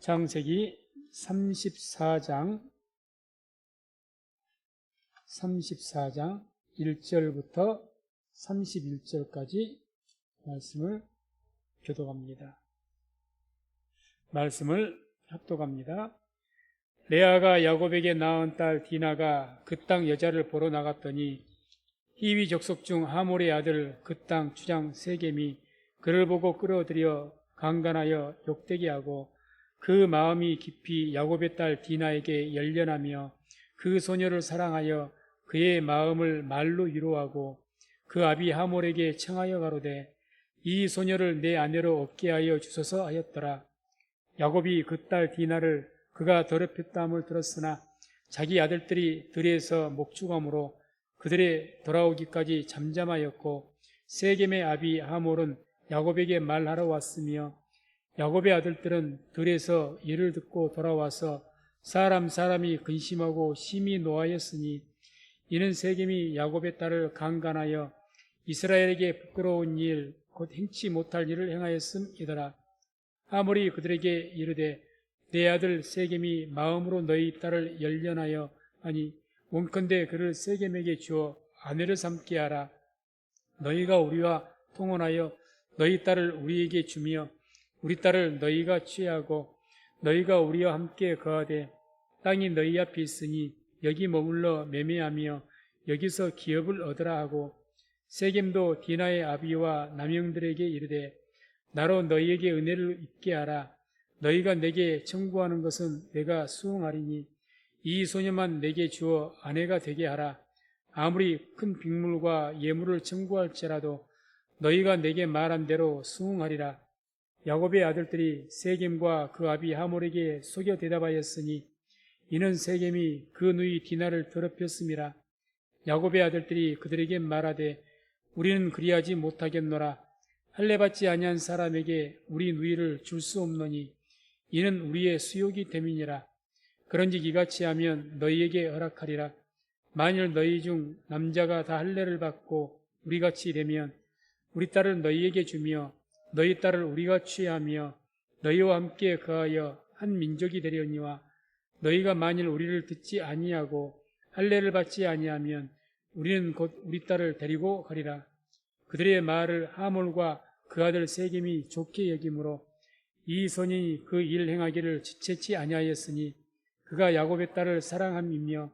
창세기 34장 1절부터 31절까지 말씀을 교독합니다. 말씀을 합독합니다. 레아가 야곱에게 낳은 딸 디나가 그 땅 여자를 보러 나갔더니 히위 족속 중 하몰의 아들 그 땅 주장 세겜이 그를 보고 끌어들여 강간하여 욕되게 하고 그 마음이 깊이 야곱의 딸 디나에게 열련하며 그 소녀를 사랑하여 그의 마음을 말로 위로하고 그 아비 하몰에게 청하여 가로되 이 소녀를 내 아내로 얻게 하여 주소서 하였더라. 야곱이 그 딸 디나를 그가 더럽혔다함을 들었으나 자기 아들들이 들에서 목축함으로 그들의 돌아오기까지 잠잠하였고 세겜의 아비 하몰은 야곱에게 말하러 왔으며 야곱의 아들들은 들에서 이를 듣고 돌아와서 사람이 근심하고 심히 노하였으니 이는 세겜이 야곱의 딸을 강간하여 이스라엘에게 부끄러운 일 곧 행치 못할 일을 행하였음이더라. 하몰이 그들에게 이르되 내 아들 세겜이 마음으로 너희 딸을 열련하여 아니 원컨대 그를 세겜에게 주어 아내를 삼게 하라. 너희가 우리와 통혼하여 너희 딸을 우리에게 주며 우리 딸을 너희가 취하고 너희가 우리와 함께 거하되 땅이 너희 앞에 있으니 여기 머물러 매매하며 여기서 기업을 얻으라 하고 세겜도 디나의 아비와 남형들에게 이르되 나로 너희에게 은혜를 입게 하라. 너희가 내게 청구하는 것은 내가 수응하리니 이 소녀만 내게 주어 아내가 되게 하라. 아무리 큰 빅물과 예물을 청구할지라도 너희가 내게 말한 대로 수응하리라. 야곱의 아들들이 세겜과 그 아비 하몰에게 속여 대답하였으니 이는 세겜이 그 누이 디나를 더럽혔음이라. 야곱의 아들들이 그들에게 말하되 우리는 그리하지 못하겠노라. 할례받지 아니한 사람에게 우리 누이를 줄 수 없노니 이는 우리의 수욕이 됨이니라. 그런즉 이같이 하면 너희에게 허락하리라. 만일 너희 중 남자가 다 할례를 받고 우리같이 되면 우리 딸을 너희에게 주며 너희 딸을 우리가 취하며 너희와 함께 거하여 한 민족이 되려니와 너희가 만일 우리를 듣지 아니하고 할례를 받지 아니하면 우리는 곧 우리 딸을 데리고 가리라. 그들의 말을 하몰과 그 아들 세겜이 좋게 여기므로 이 소년이 그 일 행하기를 지체치 아니하였으니 그가 야곱의 딸을 사랑함이며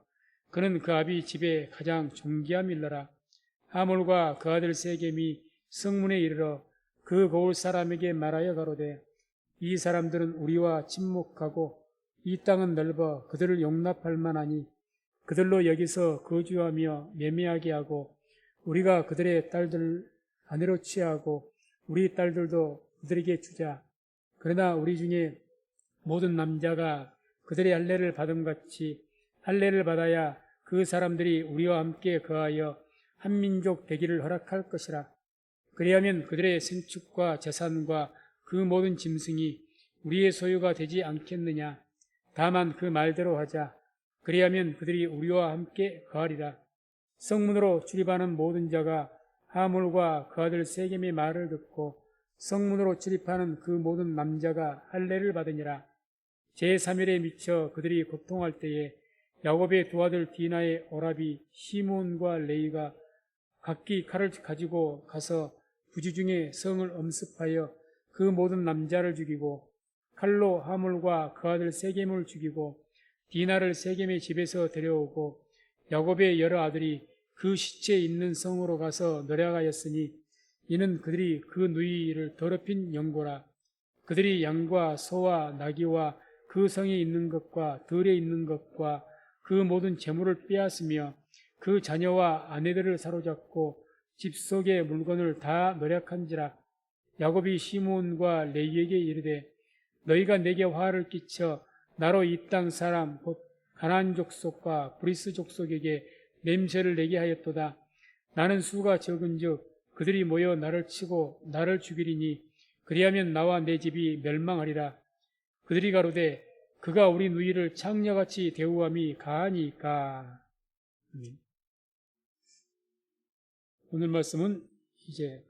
그는 그 아비 집에 가장 존귀함일러라. 하몰과 그 아들 세겜이 성문에 이르러 그 고을 사람에게 말하여 가로되 이 사람들은 우리와 친목하고 이 땅은 넓어 그들을 용납할 만하니 그들로 여기서 거주하며 매매하게 하고 우리가 그들의 딸들 아내로 취하고 우리 딸들도 그들에게 주자. 그러나 우리 중에 모든 남자가 그들의 할례를 받음같이 할례를 받아야 그 사람들이 우리와 함께 거하여 한 민족 되기를 허락할 것이라. 그리하면 그들의 생축과 재산과 그 모든 짐승이 우리의 소유가 되지 않겠느냐. 다만 그 말대로 하자. 그리하면 그들이 우리와 함께 거하리라. 성문으로 출입하는 모든 자가 하몰과 그 아들 세겜의 말을 듣고 성문으로 출입하는 그 모든 남자가 할례를 받으니라. 제3일에 미쳐 그들이 고통할 때에 야곱의 두 아들 디나의 오라비 시몬과 레이가 각기 칼을 가지고 가서 부지 중에 성을 엄습하여 그 모든 남자를 죽이고 칼로 하몰과 그 아들 세겜을 죽이고 디나를 세겜의 집에서 데려오고 야곱의 여러 아들이 그 시체 있는 성으로 가서 노략하였으니 이는 그들이 그 누이를 더럽힌 연고라. 그들이 양과 소와 나귀와 그 성에 있는 것과 들에 있는 것과 그 모든 재물을 빼앗으며 그 자녀와 아내들을 사로잡고 집 속의 물건을 다 노략한지라. 야곱이 시몬과 레이에게 이르되 너희가 내게 화를 끼쳐 나로 이 땅 사람 곧 가나안 족속과 브리스 족속에게 냄새를 내게 하였도다. 나는 수가 적은즉 그들이 모여 나를 치고 나를 죽이리니 그리하면 나와 내 집이 멸망하리라. 그들이 가로되 그가 우리 누이를 창녀같이 대우함이 가하니까. 오늘 말씀은 이제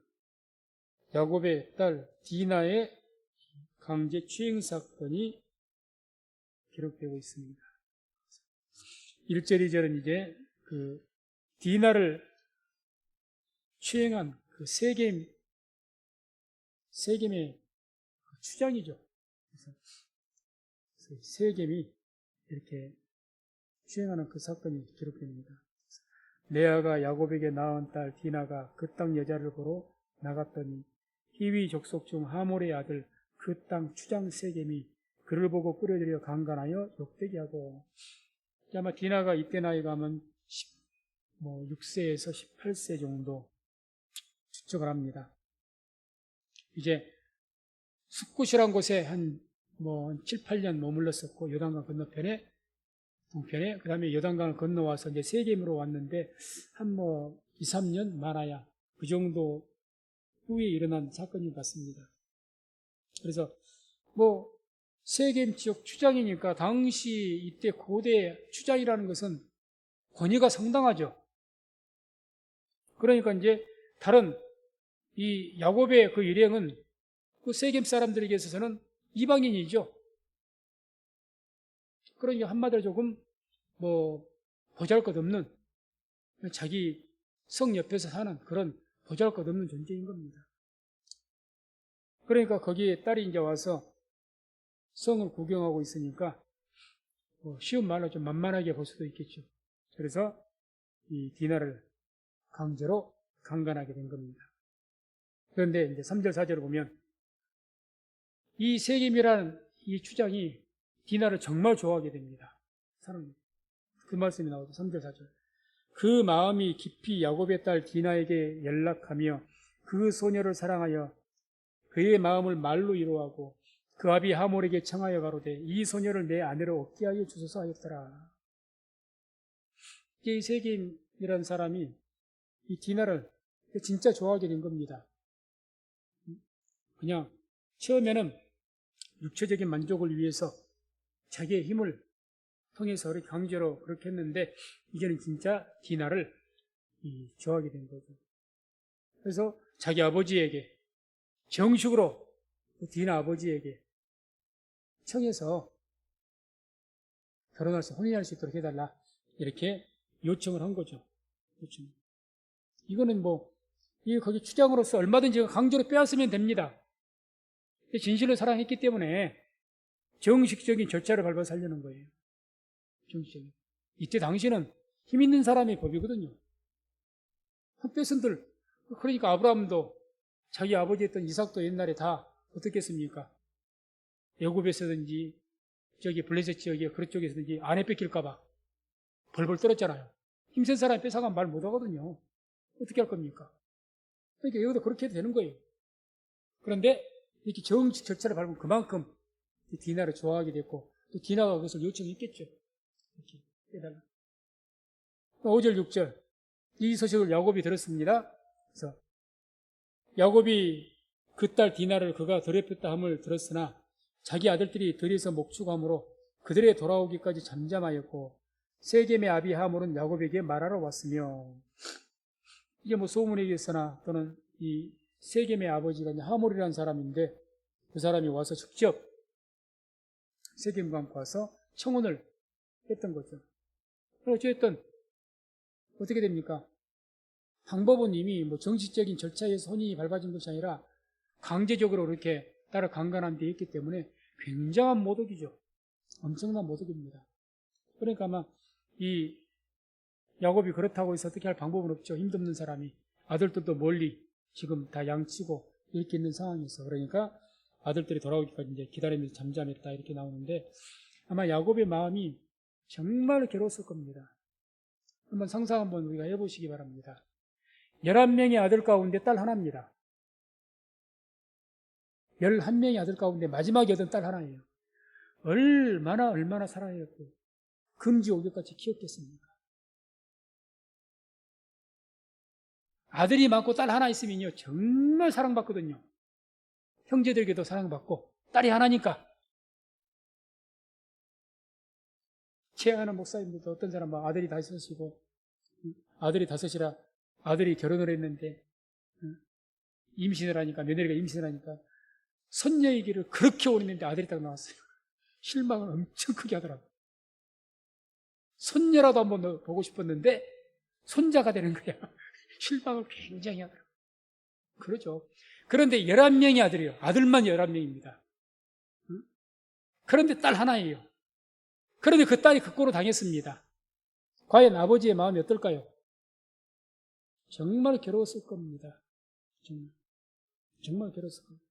야곱의 딸 디나의 강제 추행 사건이 기록되고 있습니다. 1절, 2절은 이제 그 디나를 추행한 그 세겜의 추장이죠. 그래서 세겜이 이렇게 추행하는 그 사건이 기록됩니다. 레아가 야곱에게 낳은 딸 디나가 그 땅 여자를 보러 나갔더니 히위 족속 중 하몰의 아들 그 땅 추장 세겜이 그를 보고 끌어들여 강간하여 욕되게 하고, 아마 디나가 이때 나이가 하면 6세에서 18세 정도 추측을 합니다. 이제 숫굿이란 곳에 한 7, 8년 머물렀었고, 요단강 건너편에, 동편에, 그 다음에 요단강을 건너와서 이제 세겜으로 왔는데, 한 2, 3년 많아야 그 정도 후에 일어난 사건인 것 같습니다. 그래서 세겜 지역 추장이니까 당시 이때 고대 추장이라는 것은 권위가 상당하죠. 그러니까 이제 다른 이 야곱의 그 일행은 그 세겜 사람들에게 있어서는 이방인이죠. 그러니까 한마디로 조금 보잘것없는, 자기 성 옆에서 사는 그런 보잘것없는 존재인 겁니다. 그러니까 거기에 딸이 이제 와서 성을 구경하고 있으니까 쉬운 말로 좀 만만하게 볼 수도 있겠죠. 그래서 이 디나를 강제로 강간하게 된 겁니다. 그런데 이제 3절, 4절을 보면 이 세겜이라는 이 추장이 디나를 정말 좋아하게 됩니다. 사랑합니다. 그 말씀이 나오죠. 3절, 4절. 그 마음이 깊이 야곱의 딸 디나에게 연락하며 그 소녀를 사랑하여 그의 마음을 말로 이루하고 그 아비 하몰에게 청하여 가로되 이 소녀를 내 아내로 얻게 하여 주소서 하였더라. 이 세겜이라는 사람이 이 디나를 진짜 좋아하게 된 겁니다. 그냥 처음에는 육체적인 만족을 위해서 자기의 힘을 통해서 강제로 그렇게 했는데, 이제는 진짜 디나를 좋아하게 된 거죠. 그래서 자기 아버지에게 정식으로 디나 아버지에게 청해서 혼인할 수 있도록 해달라, 이렇게 요청을 한 거죠. 요청. 이거는 거기 추장으로서 얼마든지 강제로 빼앗으면 됩니다. 진실을 사랑했기 때문에 정식적인 절차를 밟아 살려는 거예요. 정식적인. 이때 당시는 힘 있는 사람의 법이거든요. 뺏은들, 그러니까 아브라함도 자기 아버지였던 이삭도 옛날에 다 어떻게 했습니까? 애굽에서든지 저기 블레셋 지역에 그쪽에서든지 아내 뺏길까봐 벌벌 떨었잖아요. 힘센 사람이 뺏어가면 말 못하거든요. 어떻게 할 겁니까? 그러니까 여기도 그렇게 해도 되는 거예요. 그런데 이렇게 정식 절차를 밟으면 그만큼 디나를 좋아하게 됐고, 또 디나가 그것을 요청했겠죠. 이렇게 해달라. 5절, 6절. 이 소식을 야곱이 들었습니다. 그래서 야곱이 그 딸 디나를 그가 더럽혔다 함을 들었으나 자기 아들들이 들에서 목축함으로 그들의 돌아오기까지 잠잠하였고, 세겜의 아비 하몰은 야곱에게 말하러 왔으며, 이게 소문에 의해서나 또는 이 세겜의 아버지가 하몰이라는 사람인데, 그 사람이 와서 직접 세겜과 함께 와서 청혼을 했던 거죠. 어쨌든 어떻게 됩니까? 방법은 이미 정식적인 절차에서 혼인이 밟아진 것이 아니라 강제적으로 이렇게 딸을 강간한 데 있기 때문에 굉장한 모독이죠. 엄청난 모독입니다. 그러니까 아마 이 야곱이 그렇다고 해서 어떻게 할 방법은 없죠. 힘없는 사람이 아들들도 멀리 지금 다 양치고 이렇게 있는 상황에서, 그러니까 아들들이 돌아오기까지 이제 기다리면서 잠잠했다 이렇게 나오는데, 아마 야곱의 마음이 정말 괴로웠을 겁니다. 한번 상상 한번 우리가 해보시기 바랍니다. 11명의 아들 가운데 딸 하나입니다. 11명의 아들 가운데 마지막에 얻은 딸 하나예요. 얼마나 사랑했고 금지 오기까지 키웠겠습니까? 아들이 많고 딸 하나 있으면요 정말 사랑받거든요. 형제들에게도 사랑받고, 딸이 하나니까. 제아하는 목사님들도 어떤 사람 아들이 다섯이고, 아들이 다섯이라 아들이 결혼을 했는데 임신을 하니까, 며느리가 임신을 하니까 선녀의 길을 그렇게 오리는데 아들이 딱 나왔어요. 실망을 엄청 크게 하더라고요. 손녀라도 한번 보고 싶었는데 손자가 되는 거야. 실망을 굉장히 하더라고요. 그러죠. 그런데 11명의 아들이에요. 아들만 11명입니다. 그런데 딸 하나예요. 그런데 그 딸이 극고로 당했습니다. 과연 아버지의 마음이 어떨까요? 정말 괴로웠을 겁니다. 정말 괴로웠을 겁니다.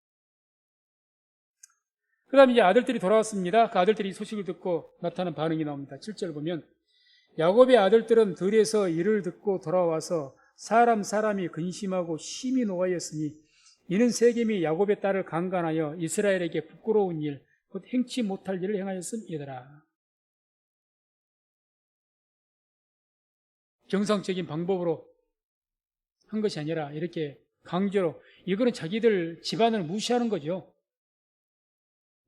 그 다음에 이제 아들들이 돌아왔습니다. 그 아들들이 이 소식을 듣고 나타난 반응이 나옵니다. 7절 보면 야곱의 아들들은 들에서 이를 듣고 돌아와서 사람이 근심하고 심히 노하였으니 이는 세겜이 야곱의 딸을 강간하여 이스라엘에게 부끄러운 일, 곧 행치 못할 일을 행하였음이더라. 정상적인 방법으로 한 것이 아니라 이렇게 강제로, 이거는 자기들 집안을 무시하는 거죠.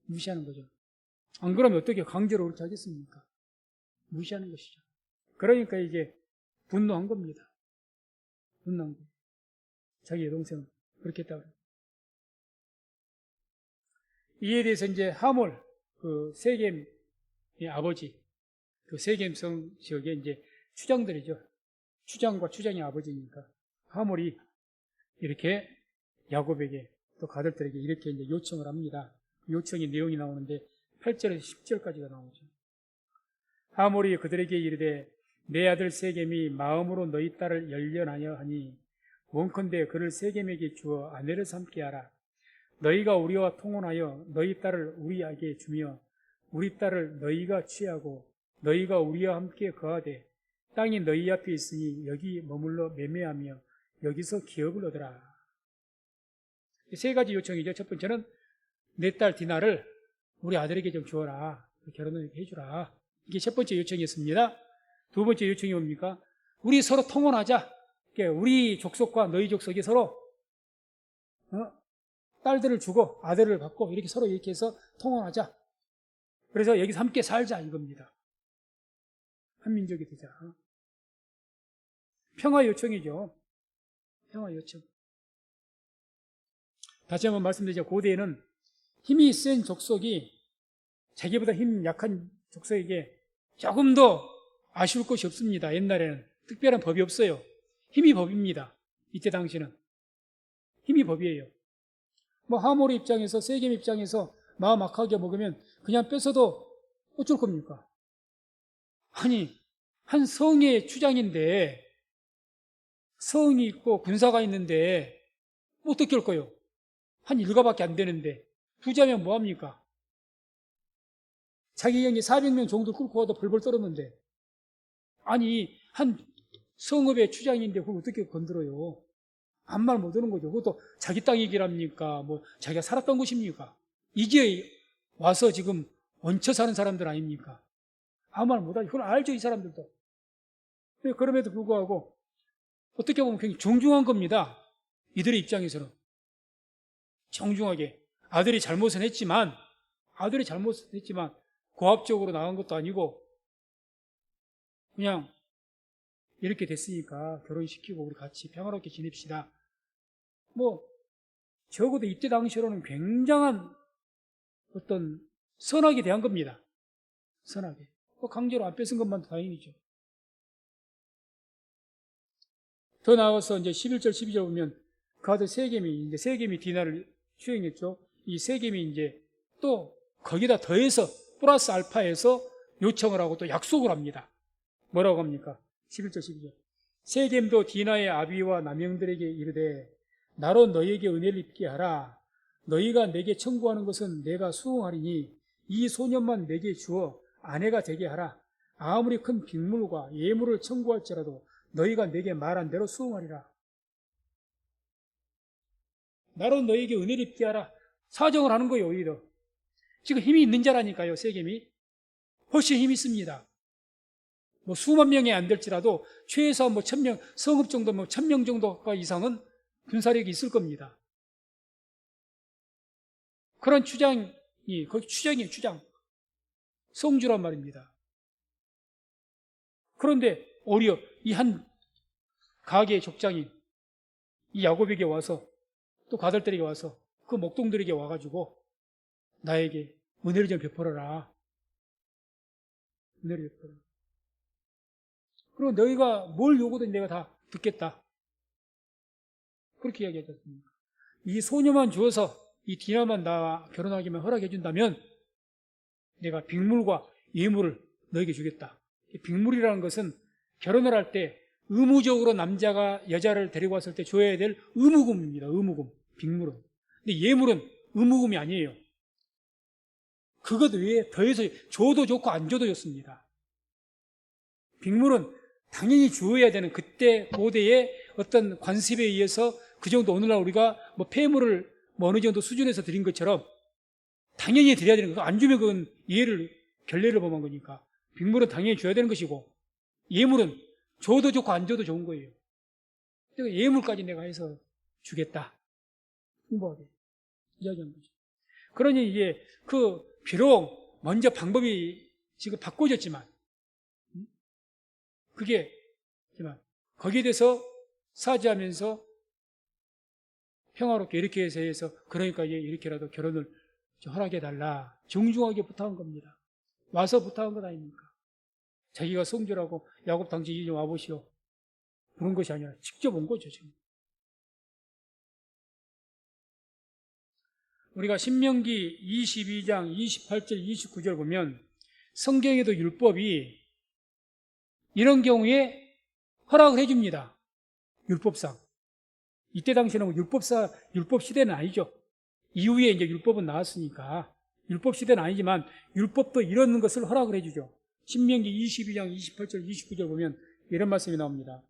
무시하는 거죠. 안 그러면 어떻게 강제로 그렇게 하겠습니까? 무시하는 것이죠. 그러니까 이게 분노한 겁니다. 분노한 거. 자기 여동생은 그렇게 했다고. 이에 대해서 이제 하몰, 그 세겜의 아버지, 그 세겜성 지역에 이제 추장들이죠. 추장과 추장의 아버지니까 하몰이 이렇게 야곱에게 또 가들들에게 이렇게 이제 요청을 합니다. 요청의 내용이 나오는데 8절에서 10절까지가 나오죠. 하몰이 그들에게 이르되 내 아들 세겜이 마음으로 너희 딸을 열련하여 하니 원컨대 그를 세겜에게 주어 아내를 삼게 하라. 너희가 우리와 통혼하여 너희 딸을 우리에게 주며 우리 딸을 너희가 취하고 너희가 우리와 함께 거하되 땅이 너희 앞에 있으니 여기 머물러 매매하며 여기서 기업을 얻으라. 세 가지 요청이죠. 첫 번째는 내 딸 디나를 우리 아들에게 좀 주어라. 결혼을 해주라. 이게 첫 번째 요청이었습니다. 두 번째 요청이 뭡니까? 우리 서로 통혼하자. 우리 족속과 너희 족속이 서로 딸들을 주고 아들을 받고 이렇게 서로 이렇게 해서 통혼하자. 그래서 여기서 함께 살자 이겁니다. 한민족이 되자. 평화 요청이죠. 평화 요청. 다시 한번 말씀드리자. 고대에는 힘이 센 족속이 자기보다 힘 약한 족속에게 조금 더 아쉬울 것이 없습니다. 옛날에는 특별한 법이 없어요. 힘이 법입니다. 이때 당시는 힘이 법이에요. 뭐 하몰의 입장에서 세겜 입장에서 마음 악하게 먹으면 그냥 뺏어도 어쩔 겁니까? 아니 한 성의 추장인데 성이 있고 군사가 있는데 어떻게 할 거예요? 한 일가밖에 안 되는데 부자면 뭐합니까? 자기 형이 400명 정도 끌고 와도 벌벌 떨었는데 아니 한 성읍의 추장인데 그걸 어떻게 건드려요? 아무 말 못하는 거죠. 그것도 자기 땅이기랍니까? 뭐 자기가 살았던 곳입니까? 이게 와서 지금 얹혀 사는 사람들 아닙니까? 아무 말 못하죠. 그걸 알죠, 이 사람들도. 그럼에도 불구하고 어떻게 보면 굉장히 정중한 겁니다. 이들의 입장에서는 정중하게 아들이 잘못은 했지만 고압적으로 나간 것도 아니고 그냥 이렇게 됐으니까 결혼시키고 우리 같이 평화롭게 지냅시다. 뭐 적어도 이때 당시로는 굉장한 어떤 선하게 대한 겁니다. 선하게. 강제로 안 뺏은 것만 다행이죠. 더 나아가서 이제 11절, 12절 보면 그 아들 세겜이 디나를 추행했죠. 이 세겜이 이제 또 거기다 더해서 플러스 알파해서 요청을 하고 또 약속을 합니다. 뭐라고 합니까? 11절, 12절. 세겜도 디나의 아비와 남형들에게 이르되 나로 너희에게 은혜를 입게 하라. 너희가 내게 청구하는 것은 내가 수용하리니 이 소년만 내게 주어 아내가 되게 하라. 아무리 큰 빅물과 예물을 청구할지라도 너희가 내게 말한 대로 수용하리라. 나로 너희에게 은혜를 입게 하라. 사정을 하는 거예요, 오히려. 지금 힘이 있는 자라니까요, 세겜이. 훨씬 힘이 있습니다. 뭐 수만 명이 안 될지라도 최소한 뭐 1000명, 성읍 정도, 뭐 1000명 정도가 이상은 군사력이 있을 겁니다. 그런 추장이, 거기 추장이에요, 추장. 성주란 말입니다. 그런데 오히려 이 한 가게의 족장인 이 야곱에게 와서 또 가들들에게 와서 그 목동들에게 와가지고 나에게 은혜를 좀 베풀어라. 내려줬다. 그리고 너희가 뭘 요구든 내가 다 듣겠다. 그렇게 이야기하지 않습니까? 이 소녀만 주어서 이 디나만 나와 결혼하기만 허락해 준다면 내가 빅물과 예물을 너에게 주겠다. 빅물이라는 것은 결혼을 할 때 의무적으로 남자가 여자를 데리고 왔을 때 줘야 될 의무금입니다. 의무금, 빅물은. 근데 예물은 의무금이 아니에요. 그것 외에 더해서 줘도 좋고 안 줘도 좋습니다. 빅물은 당연히 주어야 되는 그때 고대의 어떤 관습에 의해서 그 정도 오늘날 우리가 뭐 폐물을 뭐 어느 정도 수준에서 드린 것처럼 당연히 드려야 되는 거고 안 주면 그건 결례를 범한 거니까 빅물은 당연히 줘야 되는 것이고 예물은 줘도 좋고 안 줘도 좋은 거예요. 그러니까 예물까지 내가 해서 주겠다. 풍부하게 이야기한 거죠. 그러니 이게 비록 먼저 방법이 지금 바꿔졌지만 그게 거기에 대해서 사죄하면서 평화롭게 이렇게 해서 그러니까 이렇게라도 결혼을 허락해달라 정중하게 부탁한 겁니다. 와서 부탁한 것 아닙니까? 자기가 성주라고 야곱 당신이 좀 와보시오 그런 것이 아니라 직접 온 거죠. 지금 우리가 신명기 22장 28절 29절 보면 성경에도 율법이 이런 경우에 허락을 해줍니다. 율법상. 이때 당시에는 율법 시대는 아니죠. 이후에 이제 율법은 나왔으니까 율법 시대는 아니지만 율법도 이런 것을 허락을 해주죠. 신명기 22장 28절 29절 보면 이런 말씀이 나옵니다.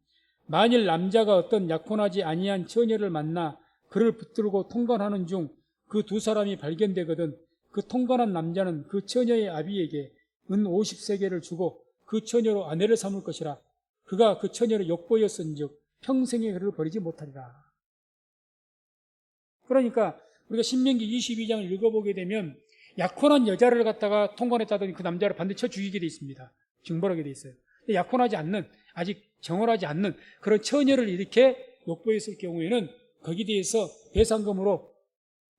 만일 남자가 어떤 약혼하지 아니한 처녀를 만나 그를 붙들고 통관하는 중 그 두 사람이 발견되거든 그 통관한 남자는 그 처녀의 아비에게 은 50세겔을 주고 그 처녀로 아내를 삼을 것이라. 그가 그 처녀를 욕보였은즉 평생에 그를 버리지 못하리라. 그러니까 우리가 신명기 22장을 읽어보게 되면 약혼한 여자를 갖다가 통관했다더니 그 남자를 반드시 쳐 죽이게 돼 있습니다. 징벌하게 돼 있어요. 약혼하지 않는, 아직 정혼하지 않는 그런 처녀를 이렇게 욕보였을 경우에는 거기에 대해서 배상금으로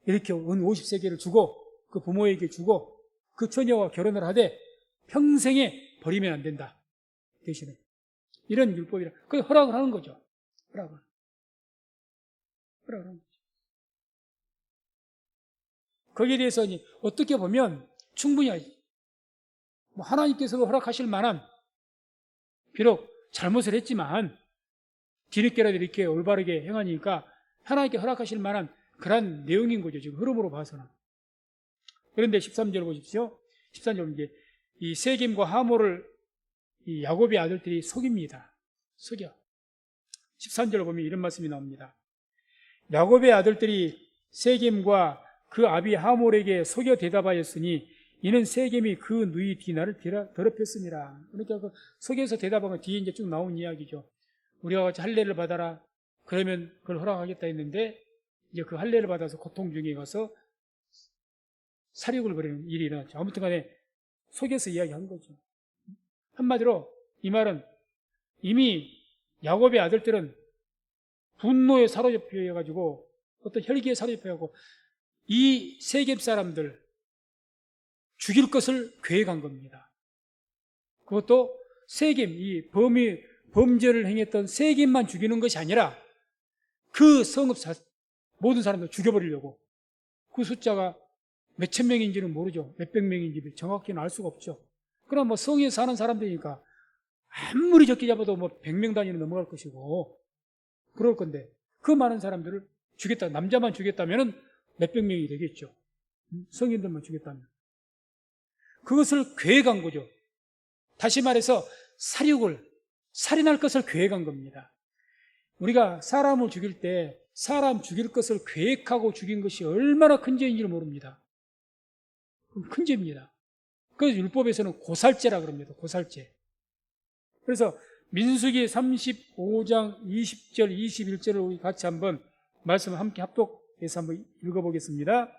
이렇게 은 50세겔을 주고 그 부모에게 주고 그 처녀와 결혼을 하되 평생에 버리면 안 된다. 대신에 이런 율법이라 그 허락을 하는 거죠. 허락을 하는 거죠. 거기에 대해서 어떻게 보면 충분히 하나님께서 허락하실 만한 비록 잘못을 했지만 뒤늦게라도 이렇게 올바르게 행하니까 하나님께 허락하실 만한 그런 내용인 거죠. 지금 흐름으로 봐서는. 그런데 13절 보십시오. 13절 이제 이 세겜과 하모를 이 야곱의 아들들이 속입니다. 속여. 13절 보면 이런 말씀이 나옵니다. 야곱의 아들들이 세겜과 그 아비 하몰에게 속여 대답하였으니 이는 세겜이 그 누이 디나를 더럽혔습니다. 그러니까 그 속여서 대답하면 뒤에 이제 쭉 나온 이야기죠. 우리가 같이 할례를 받아라. 그러면 그걸 허락하겠다 했는데 이제 그 할례를 받아서 고통 중에 가서 살육을 벌이는 일이 일어났죠. 아무튼 간에 속여서 이야기한 거죠. 한마디로 이 말은 이미 야곱의 아들들은 분노에 사로잡혀가지고 어떤 혈기에 사로잡혀가지고 이 세겜 사람들 죽일 것을 계획한 겁니다. 그것도 세겜, 이 범죄를 행했던 세겜만 죽이는 것이 아니라 그 성읍 모든 사람들 죽여버리려고. 그 숫자가 몇천 명인지는 모르죠. 몇백 명인지 정확히는 알 수가 없죠. 그럼 뭐 성에 사는 사람들이니까 아무리 적게 잡아도 뭐 100명 단위는 넘어갈 것이고 그럴 건데 그 많은 사람들을 죽였다. 남자만 죽였다면 몇백 명이 되겠죠. 성인들만 죽였다면. 그것을 계획한 거죠. 다시 말해서 살인할 것을 계획한 겁니다. 우리가 사람을 죽일 때 사람 죽일 것을 계획하고 죽인 것이 얼마나 큰 죄인지를 모릅니다. 큰 죄입니다. 그래서 율법에서는 고살죄라 그럽니다. 고살죄. 그래서 민수기 35장 20절 21절을 우리 같이 한번 말씀을 함께 합독해서 한번 읽어보겠습니다.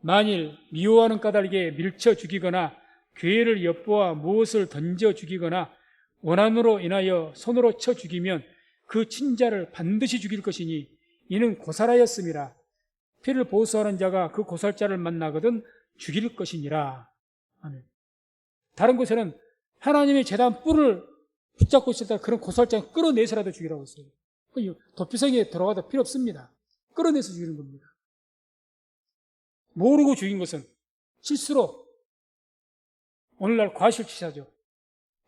만일 미워하는 까닭에 밀쳐 죽이거나 괴를 엿보아 무엇을 던져 죽이거나 원한으로 인하여 손으로 쳐 죽이면 그 친자를 반드시 죽일 것이니 이는 고살하였음이라. 피를 보수하는 자가 그 고살자를 만나거든 죽일 것이니라. 아멘. 다른 곳에는 하나님의 제단 뿔을 붙잡고 있을 때 그런 고살장을 끌어내서라도 죽이라고 했어요. 도피성에 들어가도 필요 없습니다. 끌어내서 죽이는 겁니다. 모르고 죽인 것은 실수로 오늘날 과실치사죠.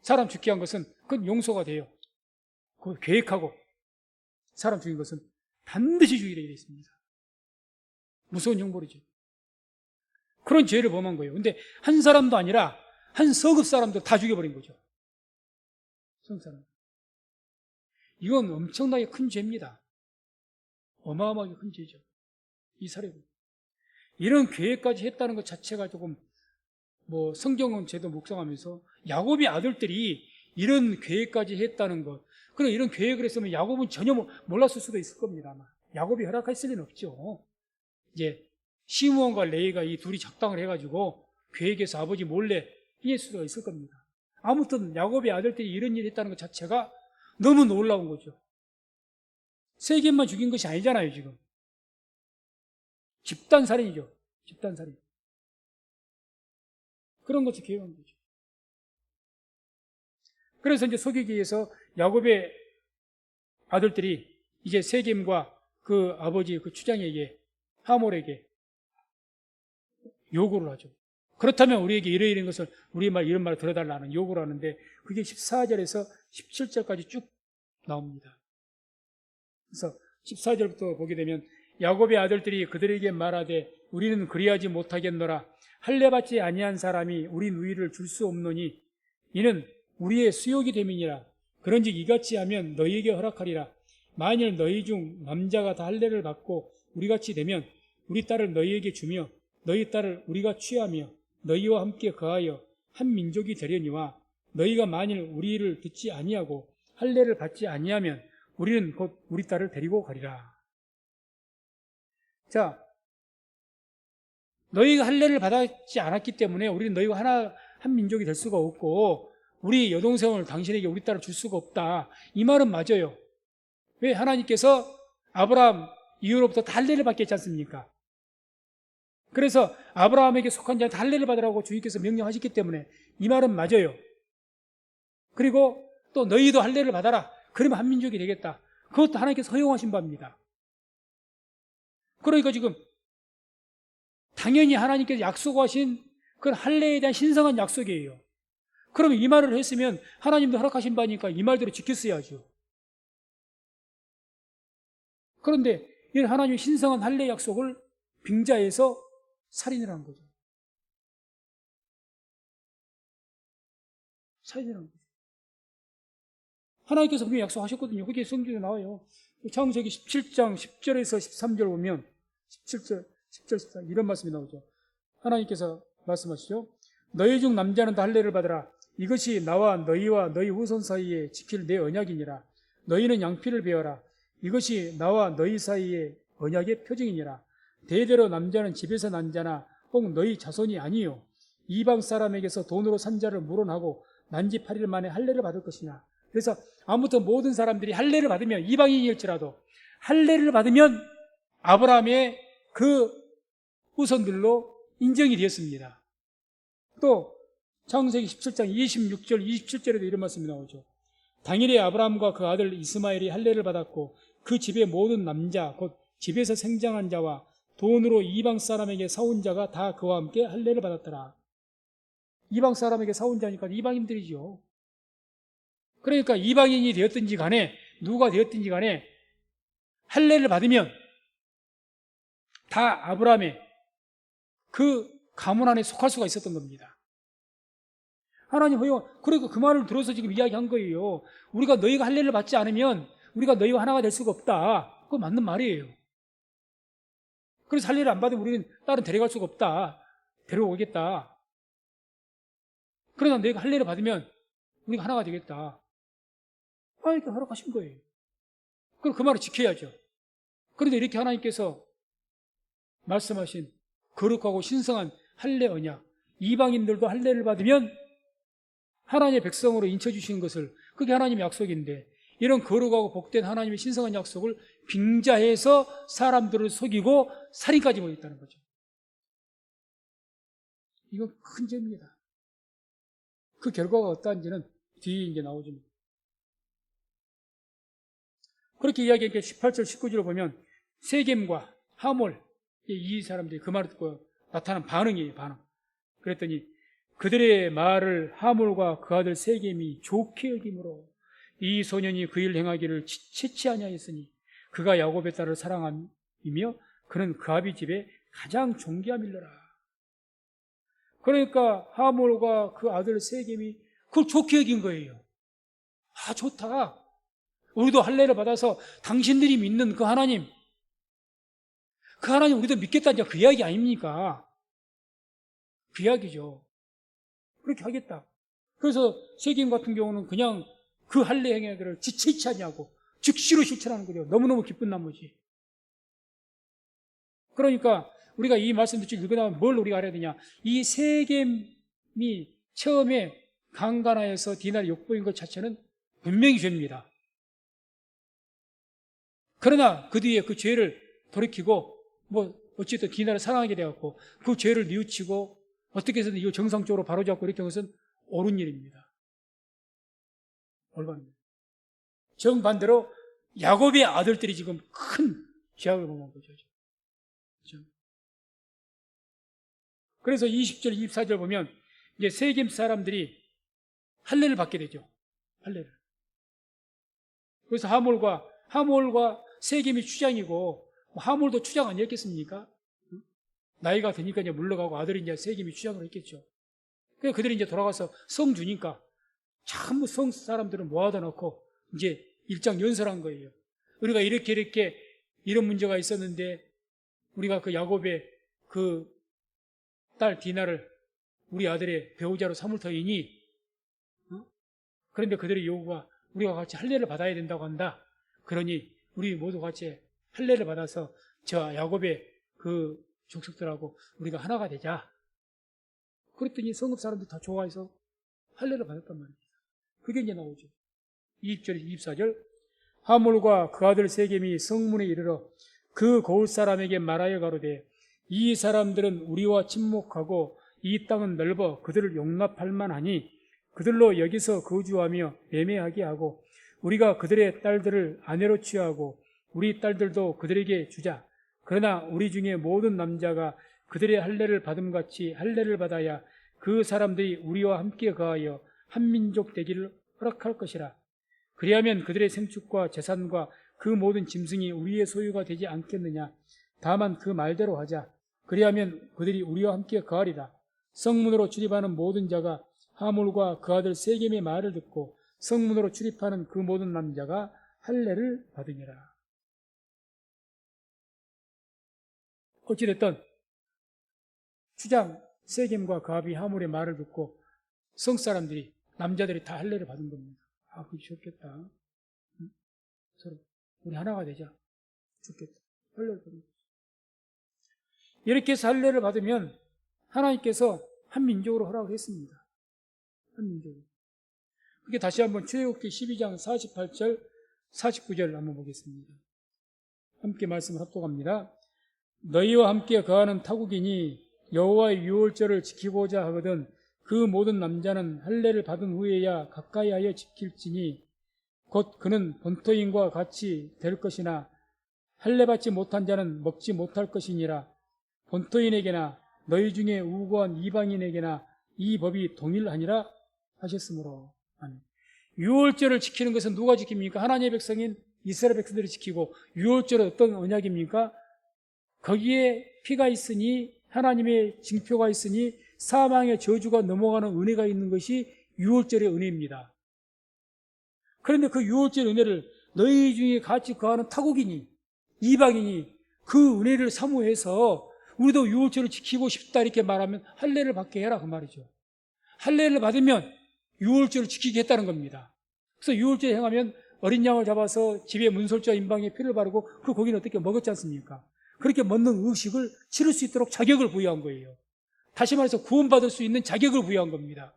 사람 죽게 한 것은 그건 용서가 돼요. 그걸 계획하고 사람 죽인 것은 반드시 죽이게 되어 있습니다. 무서운 형벌이죠. 그런 죄를 범한 거예요. 근데 한 사람도 아니라 한 서급 사람도 다 죽여버린 거죠. 서급 사람. 이건 엄청나게 큰 죄입니다. 어마어마하게 큰 죄죠. 이 사례는. 이런 계획까지 했다는 것 자체가 조금 성경은 제도 묵상하면서 야곱의 아들들이 이런 계획까지 했다는 것, 그럼 이런 계획을 했으면 야곱은 전혀 몰랐을 수도 있을 겁니다. 아마. 야곱이 허락했을 리는 없죠. 이제 시므온과 레위가 이 둘이 작당을 해가지고 계획해서 아버지 몰래 피할 수가 있을 겁니다. 아무튼 야곱의 아들들이 이런 일을 했다는 것 자체가 너무 놀라운 거죠. 세겜만 죽인 것이 아니잖아요, 지금. 집단살인이죠. 집단살인. 그런 것을 계획한 거죠. 그래서 이제 소개기에서 야곱의 아들들이 이제 세겜과 그 아버지 그 추장에게, 하몰에게 요구를 하죠. 그렇다면 우리에게 이런 것을, 우리 말 이런 말을 들어달라는 요구를 하는데 그게 14절에서 17절까지 쭉 나옵니다. 그래서 14절부터 보게 되면 야곱의 아들들이 그들에게 말하되 우리는 그리하지 못하겠노라. 할례받지 아니한 사람이 우리 누이를 줄 수 없노니 이는 우리의 수욕이 됨이니라. 그런즉 이같이 하면 너희에게 허락하리라. 만일 너희 중 남자가 다 할례를 받고 우리같이 되면 우리 딸을 너희에게 주며 너희 딸을 우리가 취하며 너희와 함께 거하여 한 민족이 되려니와 너희가 만일 우리를 듣지 아니하고 할례를 받지 아니하면 우리는 곧 우리 딸을 데리고 가리라. 자, 너희가 할례를 받지 않았기 때문에 우리는 너희와 한 민족이 될 수가 없고 우리 여동생을 당신에게 우리 딸을 줄 수가 없다. 이 말은 맞아요. 왜? 하나님께서 아브라함 이후로부터 다 할례를 받게 했지 않습니까? 그래서 아브라함에게 속한 자한테 할례를 받으라고 주님께서 명령하셨기 때문에 이 말은 맞아요. 그리고 또 너희도 할례를 받아라. 그러면 한 민족이 되겠다. 그것도 하나님께서 허용하신 바입니다. 그러니까 지금 당연히 하나님께서 약속하신 그런 할례에 대한 신성한 약속이에요. 그러면 이 말을 했으면 하나님도 허락하신 바니까 이 말대로 지켰어야죠. 그런데 이 하나님의 신성한 할례 약속을 빙자해서 살인을 한 거죠. 살인을 한 거죠. 하나님께서 분명히 약속하셨거든요. 그게 성경에 나와요. 창세기 17장 10절에서 13절 보면 17절, 10절, 14절 이런 말씀이 나오죠. 하나님께서 말씀하시죠. 너희 중 남자는 다 할례를 받으라. 이것이 나와 너희와 너희 후손 사이에 지킬 내 언약이니라. 너희는 양피를 베어라. 이것이 나와 너희 사이에 언약의 표징이니라. 대대로 남자는 집에서 난 자나 혹 너희 자손이 아니요 이방 사람에게서 돈으로 산 자를 물어나고 난지 8일 만에 할례를 받을 것이냐. 그래서 아무튼 모든 사람들이 할례를 받으면 이방인일지라도 할례를 받으면 아브라함의 그 후손들로 인정이 되었습니다. 또 창세기 17장 26절 27절에도 이런 말씀이 나오죠. 당일에 아브라함과 그 아들 이스마엘이 할례를 받았고 그 집의 모든 남자 곧 집에서 생장한 자와 돈으로 이방 사람에게 사온 자가 다 그와 함께 할례를 받았더라. 이방 사람에게 사온 자니까 이방인들이죠. 그러니까 이방인이 되었든지 간에 누가 되었든지 간에 할례를 받으면 다 아브라함의 그 가문 안에 속할 수가 있었던 겁니다. 하나님 허용, 그러니까 그 말을 들어서 지금 이야기한 거예요. 우리가 너희가 할례를 받지 않으면 우리가 너희와 하나가 될 수가 없다. 그거 맞는 말이에요. 그래서 할례를 안 받으면 우리는 딸은 데려갈 수가 없다. 데려오겠다. 그러나 너희가 할례를 받으면 우리가 하나가 되겠다. 하나님께 허락하신 거예요. 그럼 그 말을 지켜야죠. 그런데 이렇게 하나님께서 말씀하신 거룩하고 신성한 할례 언약, 이방인들도 할례를 받으면 하나님의 백성으로 인쳐주시는 것을, 그게 하나님의 약속인데 이런 거룩하고 복된 하나님의 신성한 약속을 빙자해서 사람들을 속이고 살인까지 벌였다는 거죠. 이건 큰 죄입니다. 그 결과가 어떠한지는 뒤에 이제 나오죠. 그렇게 이야기하니까 18절, 19절을 보면 세겜과 하몰, 이 사람들이 그 말을 듣고 나타난 반응이에요, 반응. 그랬더니 그들의 말을 하몰과 그 아들 세겜이 좋게 여김으로 이 소년이 그 일 행하기를 채치 아니하였으니 그가 야곱의 딸을 사랑하며 그는 그 아비 집에 가장 존귀함일러라. 그러니까 하몰과 그 아들 세겜이 그걸 좋게 여긴 거예요. 아, 좋다. 우리도 할례를 받아서 당신들이 믿는 그 하나님 우리도 믿겠다, 그 이야기 아닙니까? 그 이야기죠. 그렇게 하겠다. 그래서 세겜 같은 경우는 그냥 그 할례 행위를 지체치 아니하고 즉시로 실천하는 거죠. 너무너무 기쁜 나머지. 그러니까 우리가 이 말씀 듣고 읽어나면 뭘 우리가 알아야 되냐? 이 세겜이 처음에 강간하여서 디나를 욕보인 것 자체는 분명히 죄입니다. 그러나 그 뒤에 그 죄를 돌이키고 어쨌든 디나를 사랑하게 되었고 그 죄를 뉘우치고 어떻게 해서든 이거 정상적으로 바로잡고 이렇게 한 것은 옳은 일입니다. 올바른 일. 정반대로 야곱의 아들들이 지금 큰 죄악을 범한 거죠. 그렇죠? 그래서 20절, 24절 보면 이제 세겜 사람들이 할례를 받게 되죠. 할례를. 그래서 하몰과 세겜이 추장이고 하몰도 추장 아니었겠습니까? 나이가 드니까 이제 물러가고 아들이 이제 세겜이 추장을 했겠죠. 그래서 그들이 이제 돌아가서 성 주니까 전부 성 사람들을 모아다 놓고 이제 일장 연설한 거예요. 우리가 이렇게 이런 문제가 있었는데 우리가 그 야곱의 그 딸 디나를 우리 아들의 배우자로 삼을 터이니 그런데 그들의 요구가 우리가 같이 할례를 받아야 된다고 한다. 그러니 우리 모두 같이 할례를 받아서 저 야곱의 그 족속들하고 우리가 하나가 되자. 그랬더니 성읍 사람들 다 좋아해서 할례를 받았단 말입니다. 그게 이제 나오죠. 20절, 24절. 하몰과 그 아들 세겜이 성문에 이르러 그 고을 사람에게 말하여 가로되 이 사람들은 우리와 친목하고 이 땅은 넓어 그들을 용납할 만하니 그들로 여기서 거주하며 매매하게 하고 우리가 그들의 딸들을 아내로 취하고 우리 딸들도 그들에게 주자. 그러나 우리 중에 모든 남자가 그들의 할례를 받음같이 할례를 받아야 그 사람들이 우리와 함께 거하여 한 민족 되기를 허락할 것이라. 그리하면 그들의 생축과 재산과 그 모든 짐승이 우리의 소유가 되지 않겠느냐. 다만 그 말대로 하자. 그리하면 그들이 우리와 함께 거하리라. 성문으로 출입하는 모든 자가 하몰과 그 아들 세겜의 말을 듣고 성문으로 출입하는 그 모든 남자가 할례를 받으니라. 어찌됐든 추장 세겜과 그 아비 하몰의 말을 듣고 성사람들이 남자들이 다 할례를 받은 겁니다. 아, 그게 좋겠다. 응? 서로 우리 하나가 되자. 좋겠다. 할례를 받은 거죠. 이렇게 해서 할례를 받으면 하나님께서 한 민족으로 허락을 했습니다. 한 민족으로. 그게 다시 한번 출애굽기 12장 48절 49절 한번 보겠습니다. 함께 말씀을 합독합니다. 너희와 함께 거하는 타국이니 여호와의 유월절을 지키고자 하거든 그 모든 남자는 할례를 받은 후에야 가까이 하여 지킬지니 곧 그는 본토인과 같이 될 것이나 할례 받지 못한 자는 먹지 못할 것이니라. 본토인에게나 너희 중에 우고한 이방인에게나 이 법이 동일하니라 하셨으므로. 유월절을 지키는 것은 누가 지킵니까? 하나님의 백성인 이스라엘 백성들이 지키고, 유월절은 어떤 언약입니까? 거기에 피가 있으니, 하나님의 징표가 있으니 사망의 저주가 넘어가는 은혜가 있는 것이 유월절의 은혜입니다. 그런데 그 유월절 은혜를 너희 중에 같이 거하는 타국이니 이방인이 그 은혜를 사모해서 우리도 유월절을 지키고 싶다 이렇게 말하면 할례를 받게 해라 그 말이죠. 할례를 받으면 유월절을 지키게 했다는 겁니다. 그래서 유월절 행하면 어린 양을 잡아서 집에 문설주와 임방에 피를 바르고 그 고기는 어떻게 먹었지 않습니까? 그렇게 먹는 의식을 치를 수 있도록 자격을 부여한 거예요. 다시 말해서 구원받을 수 있는 자격을 부여한 겁니다.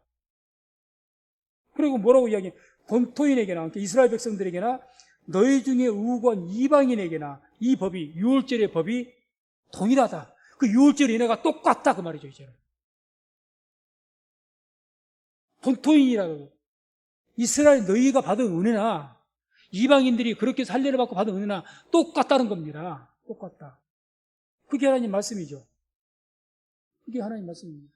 그리고 뭐라고 이야기해? 본토인에게나, 그러니까 이스라엘 백성들에게나 너희 중에 우고한 이방인에게나 이 법이, 유월절의 법이 동일하다. 그 유월절의 은혜가 똑같다 그 말이죠. 이제는 본토인이라도 이스라엘 너희가 받은 은혜나 이방인들이 그렇게 할례를 받고 받은 은혜나 똑같다는 겁니다. 똑같다. 그게 하나님 말씀이죠. 그게 하나님 말씀입니다.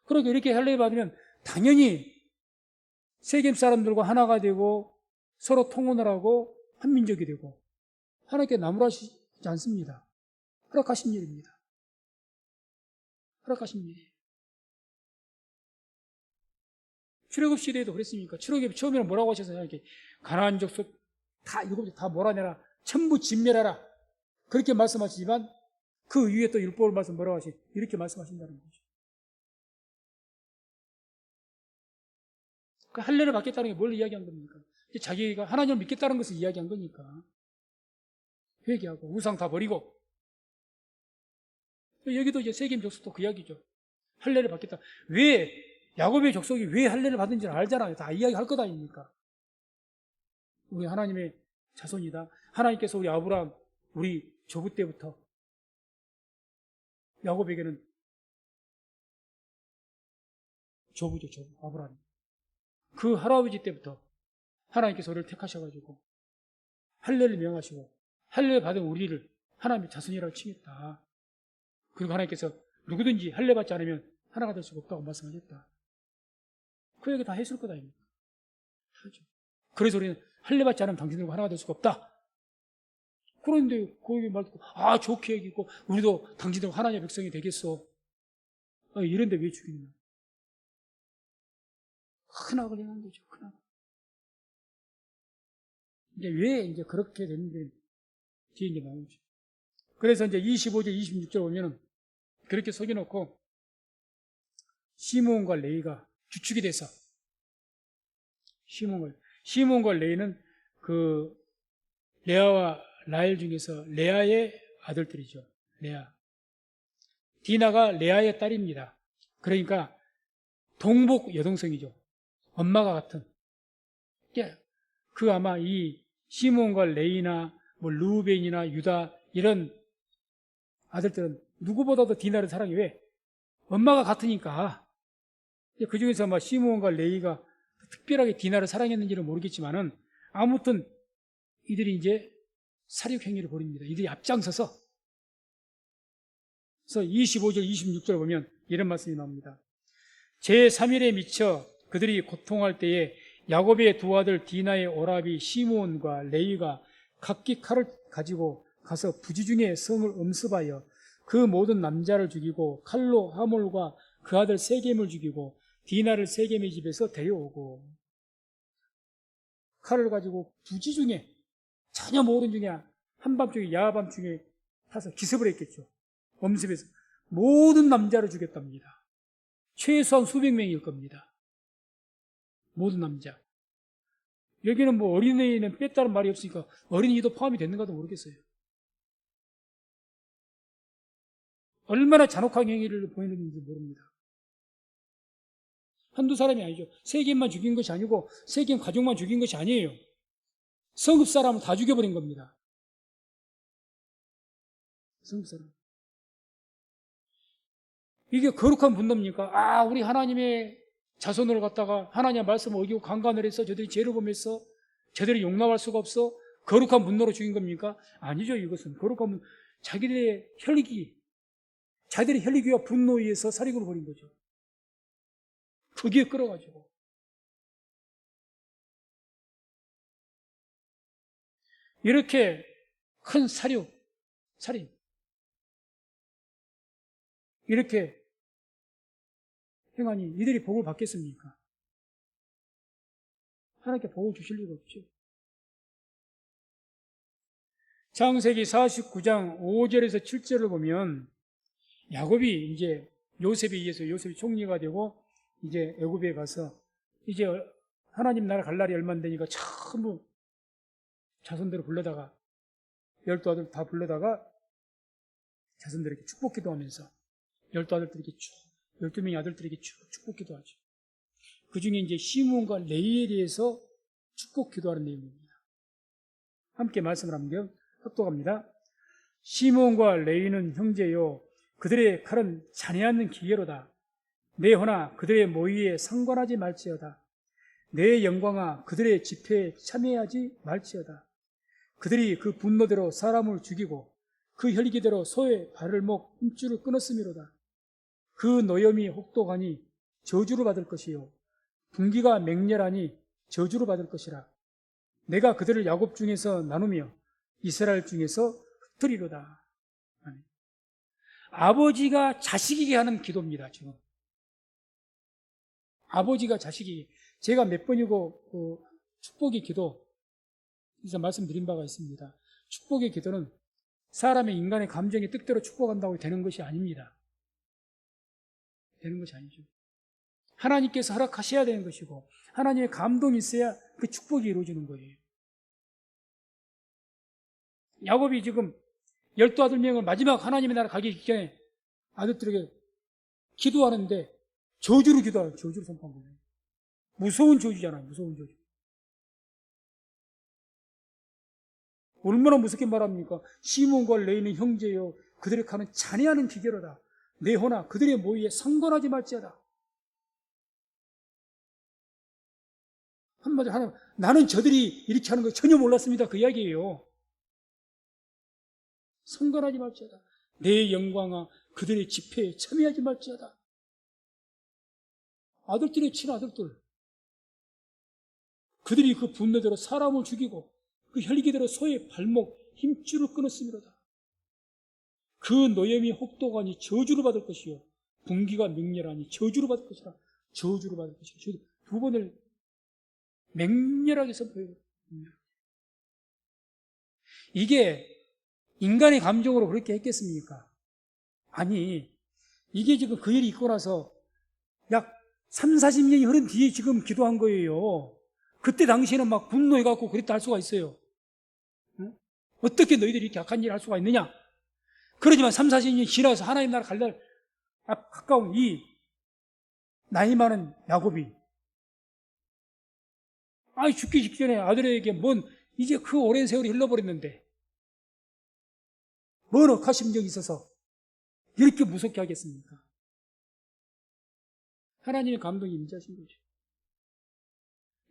그러니까 이렇게 할례를 받으면 당연히 세겜 사람들과 하나가 되고 서로 통혼을 하고 한민족이 되고 하나님께 나무라시지 않습니다. 허락하신 일입니다. 허락하신 일이에요. 출애굽 시대에도 그랬습니까? 출애굽 처음에는 뭐라고 하셨어요? 이렇게 가나안 족속 다 일곱 다 몰아내라, 전부 진멸하라, 그렇게 말씀하시지만 그 위에 또 율법을 말씀 뭐라고 하시? 이렇게 말씀하신다는 거죠. 그 할례를 받겠다는 게 뭘 이야기한 겁니까? 자기가 하나님을 믿겠다는 것을 이야기한 거니까. 회개하고 우상 다 버리고. 여기도 이제 세겜 족속도 그 이야기죠. 할례를 받겠다. 왜 야곱의 족속이 왜 할례를 받은지를 알잖아요. 다 이야기할 것 아닙니까? 우리 하나님의 자손이다. 하나님께서 우리 아브라함, 우리 조부 때부터 야곱에게는 조부죠, 조부, 아브라함. 그 할아버지 때부터 하나님께서 우리를 택하셔가지고 할례를 명하시고 할례를 받은 우리를 하나님의 자손이라고 칭했다. 그리고 하나님께서 누구든지 할례 받지 않으면 하나가 될 수가 없다고 말씀하셨다. 그 얘기 다 했을 거다. 하죠. 그래서 우리는 할례 받지 않으면 당신들과 하나가 될 수가 없다. 그런데 거기 말 듣고 좋게 얘기했고 우리도 당신들과 하나님의 백성이 되겠어. 이런데 왜 죽이냐. 큰 악을 행한 거죠. 큰 악. 이제 왜 이제 그렇게 됐는데 뒤에 이제 나오죠. 그래서 이제 25절, 26절 보면은 그렇게 속여놓고 시므온과 레위가 주축이 돼서 시므온과 레위는 그 레아와 라헬 중에서 레아의 아들들이죠. 레아. 디나가 레아의 딸입니다. 그러니까 동복 여동생이죠. 엄마가 같은. 그 아마 이 시므온과 레위나 뭐 루벤이나 유다 이런 아들들은 누구보다도 디나를 사랑해. 왜? 엄마가 같으니까. 그 중에서 막 시므온과 레위가 특별하게 디나를 사랑했는지는 모르겠지만은 아무튼 이들이 이제 살육 행위를 벌입니다. 이들이 앞장서서. 그래서 25절, 26절 보면 이런 말씀이 나옵니다. 제3일에 미쳐 그들이 고통할 때에 야곱의 두 아들 디나의 오라비 시므온과 레위가 각기 칼을 가지고 가서 부지중에 성을 엄습하여 그 모든 남자를 죽이고 칼로 하몰과 그 아들 세겜을 죽이고 디나를 세겜의 집에서 데려오고. 칼을 가지고 부지중에 전혀 모르는 중에 한밤중에 야밤중에 타서 기습을 했겠죠. 엄습해서 모든 남자를 죽였답니다. 최소한 수백 명일 겁니다. 모든 남자. 여기는 뭐 어린애는 뺐다는 말이 없으니까 어린이도 포함이 됐는가도 모르겠어요. 얼마나 잔혹한 행위를 보이는지 모릅니다. 한두 사람이 아니죠. 세겜만 죽인 것이 아니고 세겜 가족만 죽인 것이 아니에요. 성읍 사람을 다 죽여버린 겁니다. 성읍 사람. 이게 거룩한 분노입니까? 우리 하나님의 자손을 갖다가 하나님의 말씀을 어기고 강간을 해서 저들이 죄를 범했어. 저들이 용납할 수가 없어. 거룩한 분노로 죽인 겁니까? 아니죠. 이것은 거룩한 자기들의 혈기와 분노에 의해서 살인을 벌인 거죠. 거기에 끌어가지고. 이렇게 큰 살인, 이렇게 행하니 이들이 복을 받겠습니까? 하나님께 복을 주실 리가 없죠. 창세기 49장 5절에서 7절을 보면 야곱이 이제 요셉에 의해서 요셉이 총리가 되고 이제 애굽에 가서 이제 하나님 나라 갈 날이 얼마 안 되니까 전부 자손들을 불러다가 12아들 다 불러다가 자손들에게 축복 기도하면서 12아들들에게 12명의 아들들에게 축복 기도하죠. 그 중에 이제 시므온과 레위에 대해서 축복 기도하는 내용입니다. 함께 말씀을 한번 합독합니다. 시므온과 레위는 형제요 그들의 칼은 잔해 않는 기계로다. 내 허나 그들의 모의에 상관하지 말지어다. 내 영광아 그들의 집회에 참여하지 말지어다. 그들이 그 분노대로 사람을 죽이고 그 혈기대로 소의 발을목 힘줄을 끊었음이로다. 그 노염이 혹독하니 저주를 받을 것이요 분기가 맹렬하니 저주를 받을 것이라. 내가 그들을 야곱 중에서 나누며 이스라엘 중에서 흩으리로다. 아버지가 자식에게 하는 기도입니다. 지금 아버지가 자식이, 제가 몇 번이고 축복의 기도 그래서 말씀드린 바가 있습니다. 축복의 기도는 사람의 인간의 감정의 뜻대로 축복한다고 되는 것이 아닙니다. 되는 것이 아니죠. 하나님께서 허락하셔야 되는 것이고 하나님의 감동이 있어야 그 축복이 이루어지는 거예요. 야곱이 지금 12아들명을 마지막 하나님의 나라 가기 직전에 아들들에게 기도하는데 저주를 기도하고 저주를 선포한 거예요. 무서운 저주잖아요. 무서운 저주. 얼마나 무섭게 말합니까? 시몬과 레이는 형제요 그들의 가는 잔해하는 기계로다. 내 호나 그들의 모의에 상관하지 말지어다. 한마디로 하나님, 나는 저들이 이렇게 하는 거 전혀 몰랐습니다. 그 이야기예요. 상관하지 말지어다. 내 영광아 그들의 집회에 참여하지 말지어다. 아들들의 친아들들 그들이 그 분노대로 사람을 죽이고 그 혈기대로 소의 발목 힘줄을 끊었음이로다. 그 노염이 혹독하니 저주를 받을 것이요 분기가 맹렬하니 저주를 받을 것이라. 저주를 받을 것이요. 두 번을 맹렬하게 선포해요. 이게 인간의 감정으로 그렇게 했겠습니까? 아니, 이게 지금 그 일이 있고 나서 약 3, 40년이 흐른 뒤에 지금 기도한 거예요. 그때 당시에는 막 분노해갖고 그랬다 할 수가 있어요. 응? 어떻게 너희들이 이렇게 악한 일을 할 수가 있느냐? 그러지만 3, 40년이 지나서 하나님 나라 갈 날 가까운 이 나이 많은 야곱이 죽기 직전에 아들에게 이제 그 오랜 세월이 흘러버렸는데 뭔 억하심정이 있어서 이렇게 무섭게 하겠습니까? 하나님의 감동이 임재하신 거죠.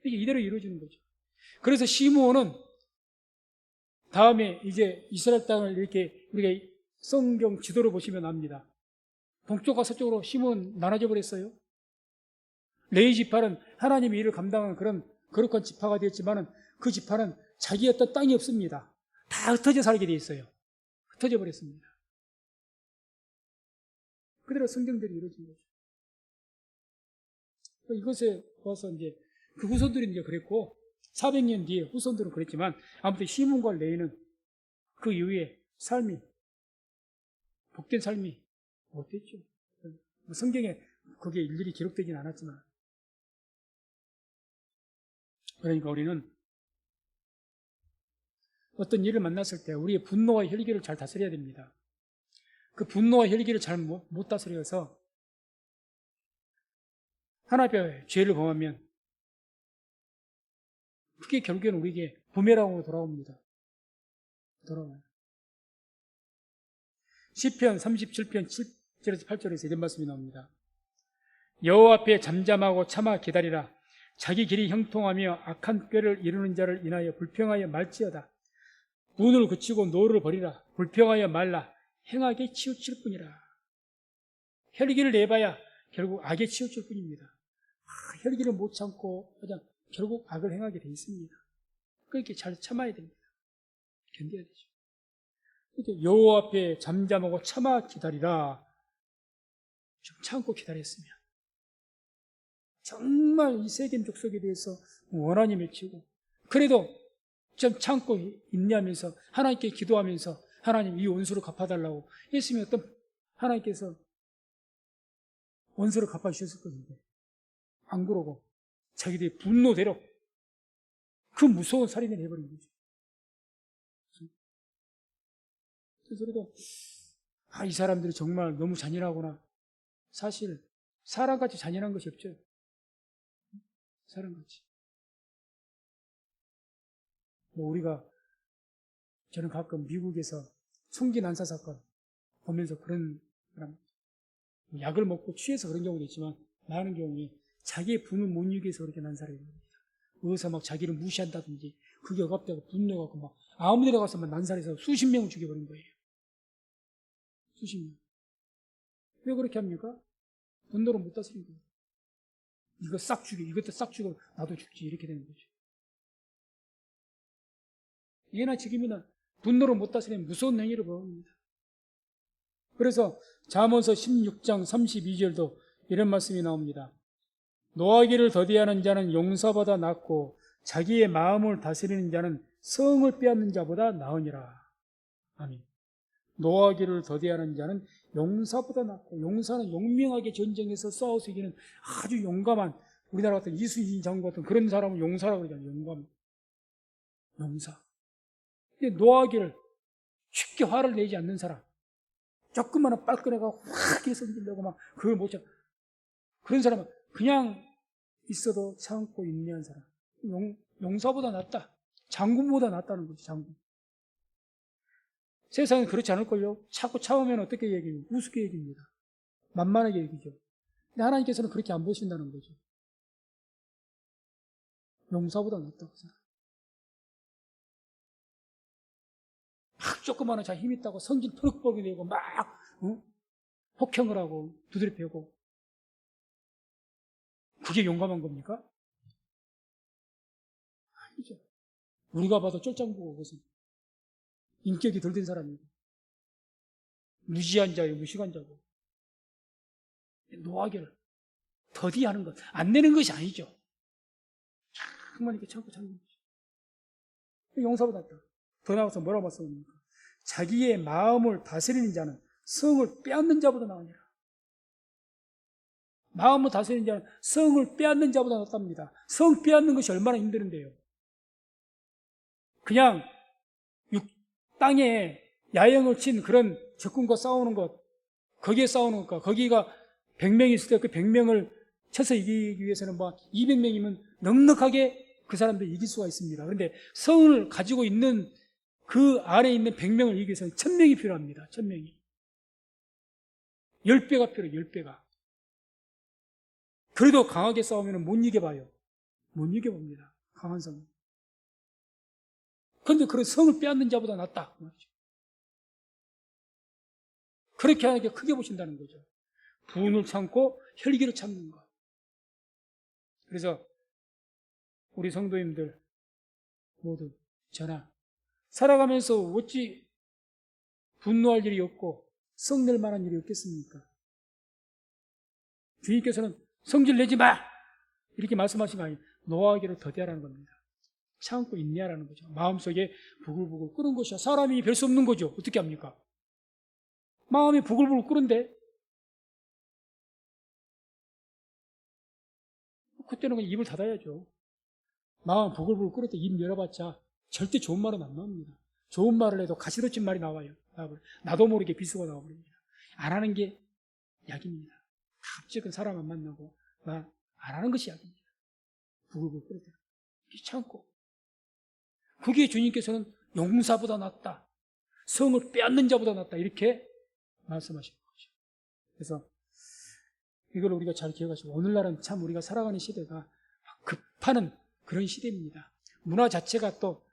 이게 이대로 이루어지는 거죠. 그래서 시므온은 다음에 이제 이스라엘 땅을 이렇게 우리가 성경 지도를 보시면 압니다. 동쪽과 서쪽으로 시므온 나눠져 버렸어요. 레위 지파는 하나님의 일을 감당하는 그런 거룩한 지파가 되었지만은 그 지파는 자기 어떤 땅이 없습니다. 다 흩어져 살게 돼 있어요. 흩어져 버렸습니다. 그대로 성경대로 이루어진 거죠. 이것에 와서 이제 그 후손들이 이제 그랬고 400년 뒤에 후손들은 그랬지만 아무튼 시므온과 레위는 그 이후에 삶이 복된 삶이 어땠죠? 성경에 그게 일일이 기록되진 않았지만 그러니까 우리는 어떤 일을 만났을 때 우리의 분노와 혈기를 잘 다스려야 됩니다. 그 분노와 혈기를 잘 못 다스려서 하나님 앞에 죄를 범하면 그게 결국에는 우리에게 부메랑으로 돌아옵니다. 돌아와요. 시편 37편 7절에서 8절에서 이런 말씀이 나옵니다. 여호와 앞에 잠잠하고 참아 기다리라. 자기 길이 형통하며 악한 꾀를 이루는 자를 인하여 불평하여 말지어다. 운을 그치고 노를 버리라. 불평하여 말라. 행악에 치우칠 뿐이라. 혈기를 내봐야 결국 악에 치우칠 뿐입니다. 혈기를 못 참고 그냥 결국 악을 행하게 돼 있습니다. 그렇게 잘 참아야 됩니다. 견뎌야 되죠. 여호와 앞에 잠잠하고 참아 기다리라. 좀 참고 기다렸으면 정말 이 세겜 족속에 대해서 원한이 맺히고 그래도 좀 참고 인내하면서 하나님께 기도하면서 하나님 이 원수를 갚아달라고 했으면 어떤 하나님께서 원수를 갚아주셨을 것인데 안 그러고 자기들의 분노대로 그 무서운 살인을 해버린 거죠. 그래서 그래도 이 사람들이 정말 너무 잔인하구나. 사실 사람같이 잔인한 것이 없죠. 사람같이. 우리가 저는 가끔 미국에서 총기 난사 사건 보면서 그런 사람 약을 먹고 취해서 그런 경우도 있지만 많은 경우에 자기의 부모 못 이기해서 그렇게 난사를 합니다. 의사 막 자기를 무시한다든지 그게 억압되고 분노하고 막 아무 데나 가서 막 난살해서 수십 명을 죽여버린 거예요. 수십 명. 왜 그렇게 합니까? 분노를 못 다스린 거예요. 이거 싹 죽여, 이것도 싹 죽여, 나도 죽지 이렇게 되는 거죠. 예나 지금이나 분노를 못 다스리면 무서운 행위를 벌입니다. 그래서 잠언서 16장 32절도 이런 말씀이 나옵니다. 노하기를 더디하는 자는 용사보다 낫고 자기의 마음을 다스리는 자는 성을 빼앗는 자보다 나으니라. 아멘. 노하기를 더디하는 자는 용사보다 낫고, 용사는 용맹하게 전쟁에서 싸워서 이기는 아주 용감한, 우리나라 같은 이순신 장군 같은 그런 사람을 용사라고 그러잖아요. 용사. 근데 노하기를 쉽게 화를 내지 않는 사람, 조금만 빨끈해가 확 성질내고 막 그걸 못 잡. 그런 사람은 그냥 있어도 참고 인내한 사람. 용사보다 낫다. 장군보다 낫다는 거죠. 장군. 세상은 그렇지 않을걸요. 자꾸 참으면 어떻게 얘기해요? 우습게 얘기입니다. 만만하게 얘기죠. 근데 하나님께서는 그렇게 안 보신다는 거죠. 용사보다 낫다고 생각해요. 막 조그마한 자 힘 있다고 성질 터럭버리 내고 막 폭행을 하고 두드려 패고, 그게 용감한 겁니까? 아니죠. 우리가 봐도 쫄짱보고 그것은 인격이 덜 된 사람이고 무지한 자요, 무식한 자고. 노하기를 더디하는 것, 안 내는 것이 아니죠. 정말 이렇게 참고 참는 거죠. 용사보다 낫다. 더 나와서 뭐라고 말씀합니까? 자기의 마음을 다스리는 자는 성을 빼앗는 자보다 나으니라. 마음을 다스리는 자는 성을 빼앗는 자보다 낫답니다. 성 빼앗는 것이 얼마나 힘드는데요. 그냥 땅에 야영을 친 그런 적군과 싸우는 것, 거기에 싸우는 것과, 거기가 100명이 있을 때 그 100명을 쳐서 이기기 위해서는 뭐 200명이면 넉넉하게 그 사람들 이길 수가 있습니다. 그런데 성을 가지고 있는 그 안에 있는 100명을 이기기 위해서는 1000명이 필요합니다. 1000명이. 10배가 필요해요. 10배가. 그래도 강하게 싸우면 못 이겨봐요. 못 이겨봅니다. 강한 성은. 그런데 그런 성을 빼앗는 자보다 낫다. 그렇게 하는 게 크게 보신다는 거죠. 분을 참고 혈기를 참는 것. 그래서 우리 성도님들 모두 저나 살아가면서 어찌 분노할 일이 없고 성낼 만한 일이 없겠습니까? 주님께서는 성질 내지 마! 이렇게 말씀하신 거 아니에요. 노하기를 더디하라는 겁니다. 참고 인내하라는 거죠. 마음속에 부글부글 끓은 것이야. 사람이 별 수 없는 거죠. 어떻게 합니까? 마음이 부글부글 끓은데 그때는 그냥 입을 닫아야죠. 마음 부글부글 끓을 때 입 열어봤자 절대 좋은 말은 안 나옵니다. 좋은 말을 해도 가시돋친 말이 나와요. 나도 모르게 비수가 나와버립니다. 안 하는 게 약입니다. 갑자기 사람 안 만나고 안 하는 것이 약입니다. 부글부글 끓을 때 참고. 그게 주님께서는 용사보다 낫다, 성을 빼앗는 자보다 낫다, 이렇게 말씀하신 거죠. 그래서 이걸 우리가 잘 기억하시고, 오늘날은 참 우리가 살아가는 시대가 급하는 그런 시대입니다. 문화 자체가 또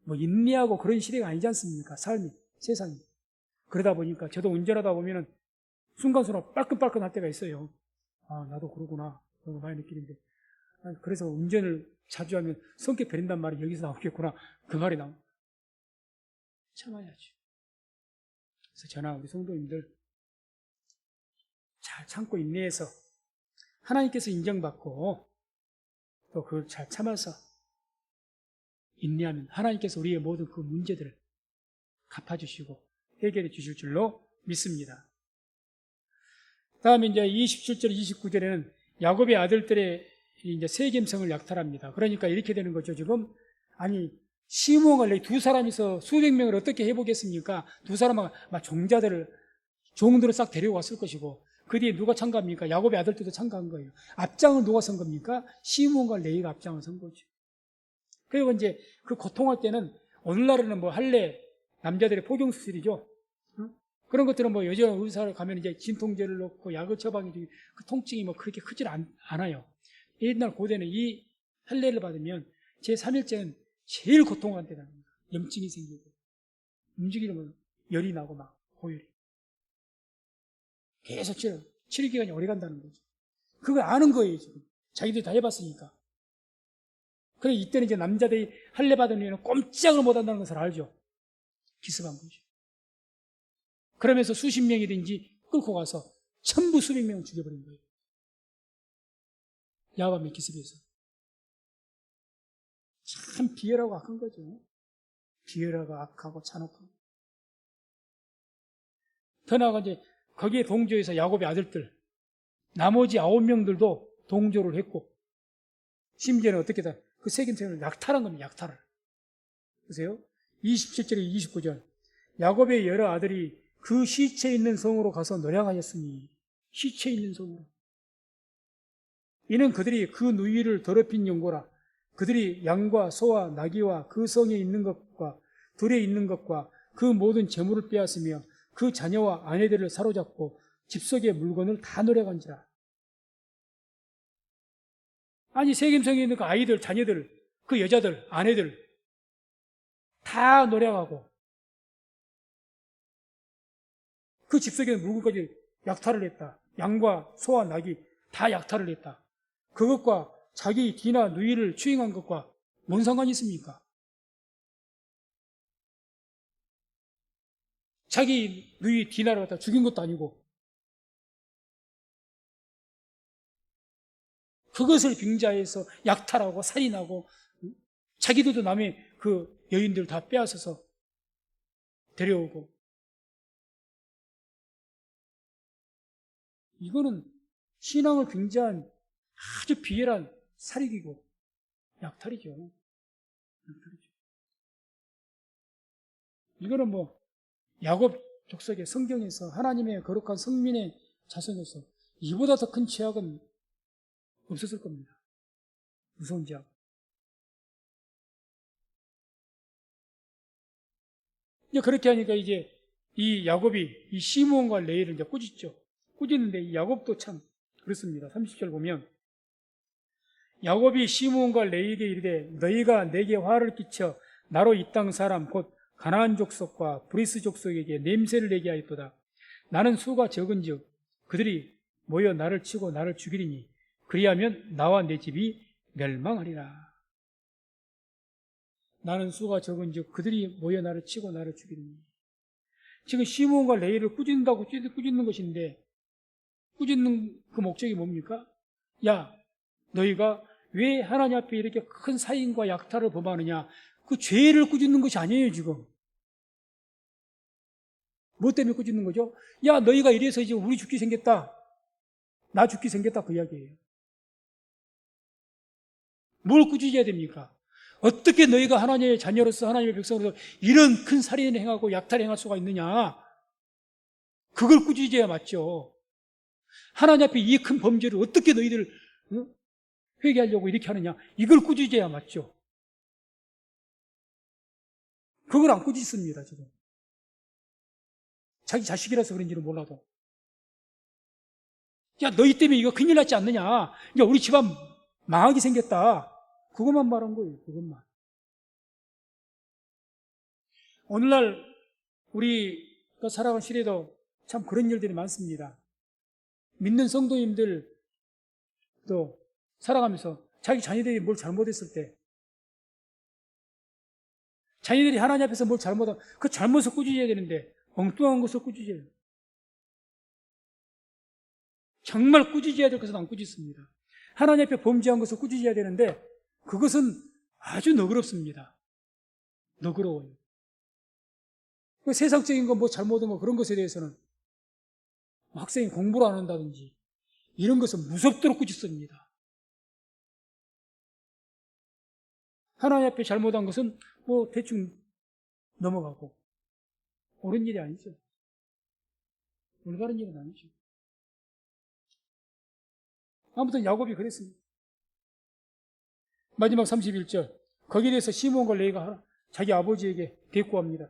뭐 인내하고 그런 시대가 아니지 않습니까? 삶이, 세상이. 그러다 보니까 저도 운전하다 보면은 순간순간 빨끈빨끈 할 때가 있어요. 아, 나도 그러구나. 그런 거 많이 느끼는데. 그래서 운전을 자주 하면 성격 베린단 말이 여기서 나오겠구나. 그 말이 나옵니다. 참아야죠. 그래서 저나 우리 성도님들 잘 참고 인내해서 하나님께서 인정받고 또 그걸 잘 참아서 인내하면 하나님께서 우리의 모든 그 문제들을 갚아주시고 해결해 주실 줄로 믿습니다. 다음에 이제 27절, 29절에는 야곱의 아들들의 이제 세겜성을 약탈합니다. 그러니까 이렇게 되는 거죠, 지금. 아니, 시므온과 두 사람이서 수백 명을 어떻게 해보겠습니까? 두 사람은 막 종들을 싹 데려왔을 것이고, 그 뒤에 누가 참가합니까? 야곱의 아들들도 참가한 거예요. 앞장을 누가 선 겁니까? 시므온과 레위가 앞장을 선 거죠. 그리고 이제 그 고통할 때는 오늘날에는 뭐 할례, 남자들의 포경수술이죠. 그런 것들은 뭐 여자 의사를 가면 이제 진통제를 넣고 약을 처방이 되고 그 통증이 뭐 그렇게 크질 않아요. 옛날 고대는 이 할례를 받으면 제3일째는 제일 고통한 때라는 거예요. 염증이 생기고 움직이면 열이 나고 막 고열이 계속 치료 기간이 오래 간다는 거죠. 그걸 아는 거예요 지금. 자기들이 다 해봤으니까. 그래 이때는 이제 남자들이 할례 받은 후에는 꼼짝을 못한다는 것을 알죠. 기습한 거죠. 그러면서 수십 명이든지 끌고 가서 전부 수백 명을 죽여버린 거예요. 야밤의 기습에서. 참 비열하고 악한 거죠. 비열하고 악하고 잔혹하고. 더 나아가 이제 거기에 동조해서 야곱의 아들들 나머지 9명들도 동조를 했고 심지어는 어떻게 다 그 세겜성을 약탈한 겁니다. 약탈을. 보세요. 27절에 29절 야곱의 여러 아들이 그 시체 있는 성으로 가서 노량하였으니 시체 있는 성으로 이는 그들이 그 누이를 더럽힌 용고라 그들이 양과 소와 나귀와 그 성에 있는 것과 들에 있는 것과 그 모든 재물을 빼앗으며 그 자녀와 아내들을 사로잡고 집 속의 물건을 다 노래간지라. 아니 세겜성에 있는 그 아이들, 자녀들, 그 여자들, 아내들 다 노래가고 그 집 속에 있는 물건까지 약탈을 했다. 양과 소와 나귀 다 약탈을 했다. 그것과 자기 뒤나 누이를 추행한 것과 뭔 상관이 있습니까? 자기 누이 디나를 갖다 죽인 것도 아니고 그것을 빙자해서 약탈하고 살인하고 자기들도 남의 그 여인들 다 빼앗아서 데려오고 이거는 신앙을 빙자한 아주 비열한 살인이고 약탈이죠. 약탈이죠. 이거는 뭐 야곱 족속의 성경에서 하나님의 거룩한 성민의 자손에서 이보다 더 큰 죄악은 없었을 겁니다. 무서운 죄악. 이제 그렇게 하니까 이제 이 야곱이 이 시므온과 레이를 이제 꾸짖죠. 꾸짖는데 이 야곱도 참 그렇습니다. 30절 보면 야곱이 시므온과 레이에게 이르되 너희가 내게 화를 끼쳐 나로 이 땅 사람 곧 가나안 족속과 브리스 족속에게 냄새를 내게 하였도다. 나는 수가 적은즉 그들이 모여 나를 치고 나를 죽이리니 그리하면 나와 내 집이 멸망하리라. 나는 수가 적은즉 그들이 모여 나를 치고 나를 죽이리니. 지금 시므온과 레이를 꾸짖는다고 꾸짖는 것인데 꾸짖는 그 목적이 뭡니까? 야, 너희가 왜 하나님 앞에 이렇게 큰 살인과 약탈을 범하느냐? 그 죄를 꾸짖는 것이 아니에요, 지금. 뭐 때문에 꾸짖는 거죠? 야, 너희가 이래서 이제 우리 죽기 생겼다. 나 죽기 생겼다. 그 이야기예요. 뭘 꾸짖어야 됩니까? 어떻게 너희가 하나님의 자녀로서 하나님의 백성으로서 이런 큰 살인을 행하고 약탈을 행할 수가 있느냐? 그걸 꾸짖어야 맞죠. 하나님 앞에 이 큰 범죄를 어떻게 너희들 회개하려고 이렇게 하느냐? 이걸 꾸짖어야 맞죠. 그걸 안 꾸짖습니다, 지금. 자기 자식이라서 그런지는 몰라도. 야, 너희 때문에 이거 큰일 났지 않느냐? 야, 우리 집안 망하게 생겼다. 그것만 말한 거예요, 그것만. 오늘날 우리가 살아가는 시대도 참 그런 일들이 많습니다. 믿는 성도님들도 살아가면서 자기 자녀들이 뭘 잘못했을 때 자녀들이 하나님 앞에서 뭘 잘못하면 그 잘못을 꾸짖어야 되는데 엉뚱한 것을 꾸짖어요. 정말 꾸짖어야 될 것은 안 꾸짖습니다. 하나님 앞에 범죄한 것을 꾸짖어야 되는데 그것은 아주 너그럽습니다. 너그러워요. 그 세상적인 거 뭐 잘못한 거 그런 것에 대해서는 학생이 공부를 안 한다든지 이런 것은 무섭도록 꾸짖습니다. 하나님 앞에 잘못한 것은 뭐 대충 넘어가고 옳은 일이 아니죠. 올바른 일은 아니죠. 아무튼 야곱이 그랬습니다. 마지막 31절 거기에 대해서 시므온과 레이가 자기 아버지에게 대꾸합니다.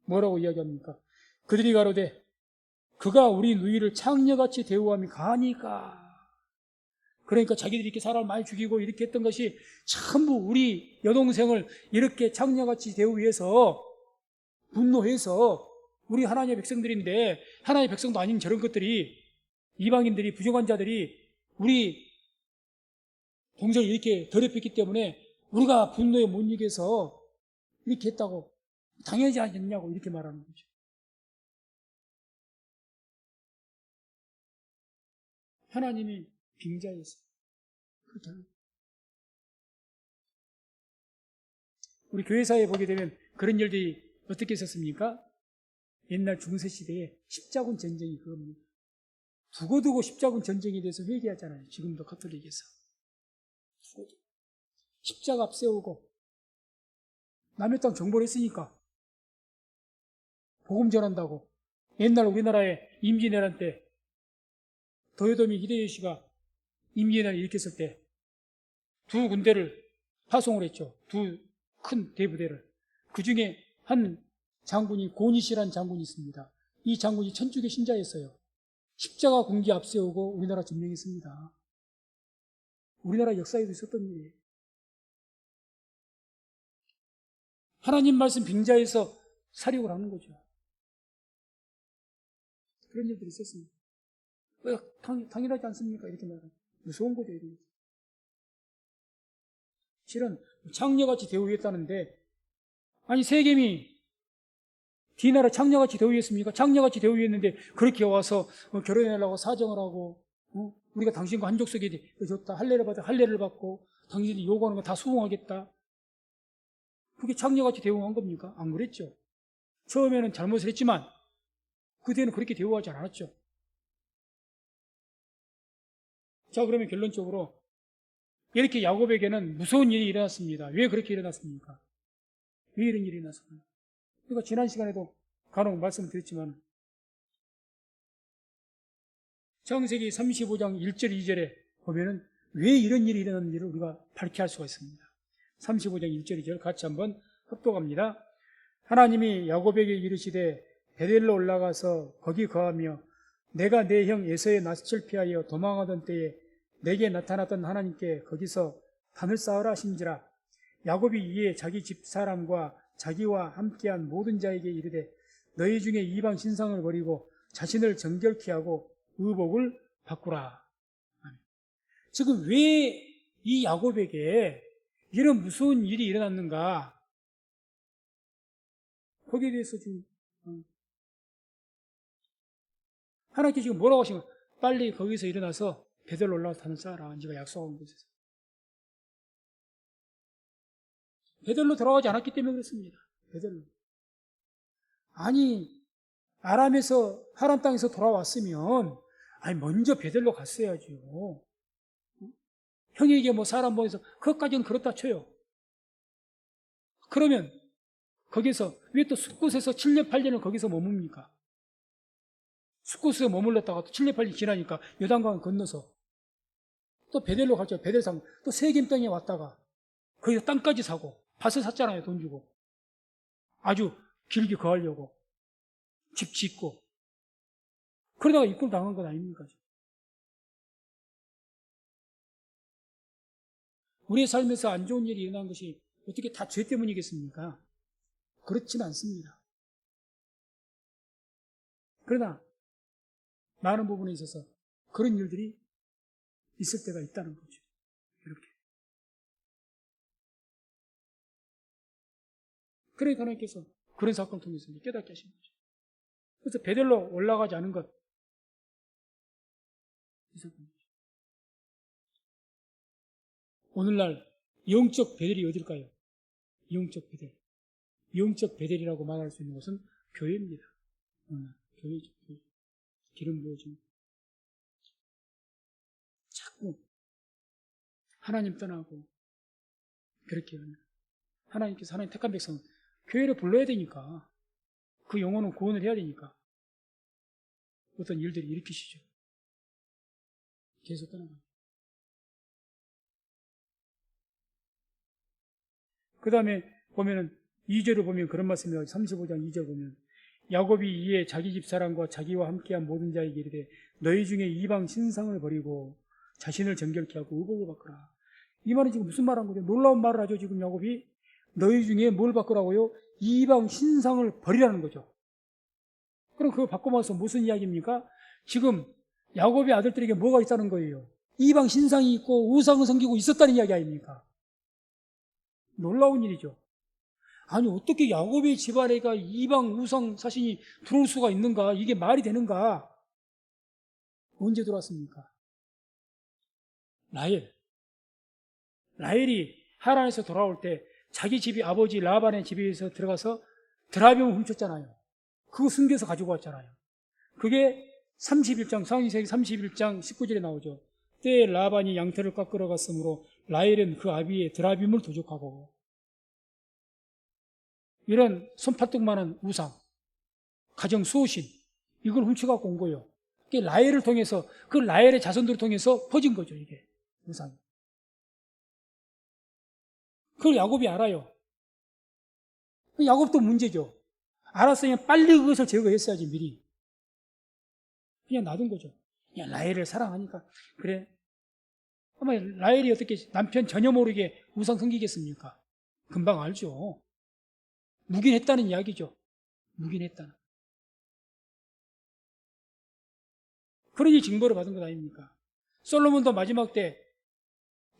뭐라고 이야기합니까? 그들이 가로되 그가 우리 누이를 창녀같이 대우함이 가하니까. 그러니까 자기들이 이렇게 사람을 많이 죽이고 이렇게 했던 것이 전부 우리 여동생을 이렇게 창녀같이 대우해서 분노해서 우리 하나님의 백성들인데 하나님의 백성도 아닌 저런 것들이 이방인들이 부정한 자들이 우리 동생을 이렇게 더럽혔기 때문에 우리가 분노에 못 이겨서 이렇게 했다고 당연하지 않냐고 이렇게 말하는 거죠. 하나님이 빙자였어요. 그렇잖아요. 우리 교회사에 보게 되면 그런 일들이 어떻게 있었습니까? 옛날 중세시대에 십자군 전쟁이 그겁니다. 두고두고 십자군 전쟁에 대해서 회개하잖아요. 지금도 가톨릭에서. 십자가 앞세우고 남의 땅 정벌 했으니까 복음 전한다고. 옛날 우리나라의 임진왜란 때 도요토미 히데요시가 임진왜란을 일으켰을 때 두 군대를 파송을 했죠. 두 큰 대부대를. 그 중에 한 장군이 고니시라는 장군이 있습니다. 이 장군이 천주교 신자였어요. 십자가 군기 앞세우고 우리나라 점령했습니다. 우리나라 역사에도 있었던 일이에요. 하나님 말씀 빙자해서 사륙을 하는 거죠. 그런 일들이 있었습니다. 왜 당연하지 않습니까? 이렇게 말하면 무서운 거죠. 이런. 실은 창녀같이 대우했다는데 아니 세겜이 디나를 창녀같이 대우했습니까? 창녀같이 대우했는데 그렇게 와서 결혼해달라고 사정을 하고 우리가 당신과 한족속에 줬다 할례를 받고 당신이 요구하는 거 다 수긍하겠다. 그게 창녀같이 대우한 겁니까? 안 그랬죠. 처음에는 잘못을 했지만 그 뒤에는 그렇게 대우하지 않았죠. 자, 그러면 결론적으로 이렇게 야곱에게는 무서운 일이 일어났습니다. 왜 그렇게 일어났습니까? 왜 이런 일이 일어났습니까? 그러니까 지난 시간에도 간혹 말씀을 드렸지만 창세기 35장 1절 2절에 보면은 왜 이런 일이 일어났는지를 우리가 밝히 알 수가 있습니다. 35장 1절 2절 같이 한번 합독합니다. 하나님이 야곱에게 이르시되 베델로 올라가서 거기 거하며 내가 내 형 에서의 낯을 피하여 도망하던 때에 내게 나타났던 하나님께 거기서 단을 쌓으라 하신지라. 야곱이 이에 자기 집 사람과 자기와 함께한 모든 자에게 이르되 너희 중에 이방 신상을 버리고 자신을 정결케 하고 의복을 바꾸라. 지금 왜 이 야곱에게 이런 무서운 일이 일어났는가? 거기에 대해서 지금 하나님께 지금 뭐라고 하시는 거예요? 빨리 거기서 일어나서 베델로 올라가서 단을 쌓아라. 네가 약속한 곳에서. 베델로 돌아가지 않았기 때문에 그렇습니다. 베델로. 아니 아람에서 하란 땅에서 돌아왔으면 먼저 베델로 갔어야죠. 형에게 뭐 사람 보내서 그것까지는 그렇다 쳐요. 그러면 거기서 왜 또 숫곳에서 7년 8년을 거기서 머뭅니까? 숫곳에 머물렀다가 또 7년 8년 지나니까 요단강을 건너서 또 베델로 갔죠. 베델상 또 세겜 땅에 왔다가 거기서 땅까지 사고 밭을 샀잖아요. 돈 주고 아주 길게 거하려고 집 짓고 그러다가 입금 당한 건 아닙니까? 우리의 삶에서 안 좋은 일이 일어난 것이 어떻게 다 죄 때문이겠습니까? 그렇지는 않습니다. 그러나 많은 부분에 있어서 그런 일들이 있을 때가 있다는 거죠. 이렇게. 그러니까 하나님께서 그런 사건을 통해서 깨닫게 하신 거죠. 그래서 베델로 올라가지 않은 것 있었던 거죠. 오늘날 영적 베델이 어딜까요? 영적 베델. 영적 베델이라고 말할 수 있는 것은 교회입니다. 교회죠. 교회. 기름 부어진 자꾸 하나님 떠나고 그렇게 하는 하나님께서 하나님 택한 백성은 교회를 불러야 되니까 그 영혼은 구원을 해야 되니까 어떤 일들이 일으키시죠. 계속 떠나가요. 그 다음에 보면은 2절을 보면 그런 말씀이 나와요. 35장 2절 보면 야곱이 이에 자기 집사람과 자기와 함께한 모든 자에게 이르되 너희 중에 이방 신상을 버리고 자신을 정결케 하고 의복을 바꾸라. 이 말은 지금 무슨 말한 거죠? 놀라운 말을 하죠. 지금 야곱이 너희 중에 뭘 바꾸라고요? 이방 신상을 버리라는 거죠. 그럼 그거 바꾸면서 무슨 이야기입니까? 지금 야곱의 아들들에게 뭐가 있다는 거예요? 이방 신상이 있고 우상을 섬기고 있었다는 이야기 아닙니까? 놀라운 일이죠. 아니 어떻게 야곱의 집안에가 이방 우상 사신이 들어올 수가 있는가? 이게 말이 되는가? 언제 들어왔습니까? 라헬이 하란에서 돌아올 때 자기 집이 아버지 라반의 집에서 들어가서 드라빔을 훔쳤잖아요. 그거 숨겨서 가지고 왔잖아요. 그게 31장, 상세기 31장 19절에 나오죠. 때에 라반이 양털을 깎으러 갔으므로 라헬은 그 아비의 드라빔을 도적하고, 이런 손바닥만한 우상, 가정 수호신, 이걸 훔쳐갖고 온 거예요. 그게 라헬을 통해서, 그 라헬의 자손들을 통해서 퍼진 거죠, 이게. 우상. 그걸 야곱이 알아요. 야곱도 문제죠. 알았으면 빨리 그것을 제거했어야지, 미리. 그냥 놔둔 거죠. 그냥 라헬을 사랑하니까. 그래. 아마 라헬이 어떻게 남편 전혀 모르게 우상 섬기겠습니까? 금방 알죠. 묵인했다는 이야기죠. 묵인했다는. 그러니 징벌을 받은 것 아닙니까? 솔로몬도 마지막 때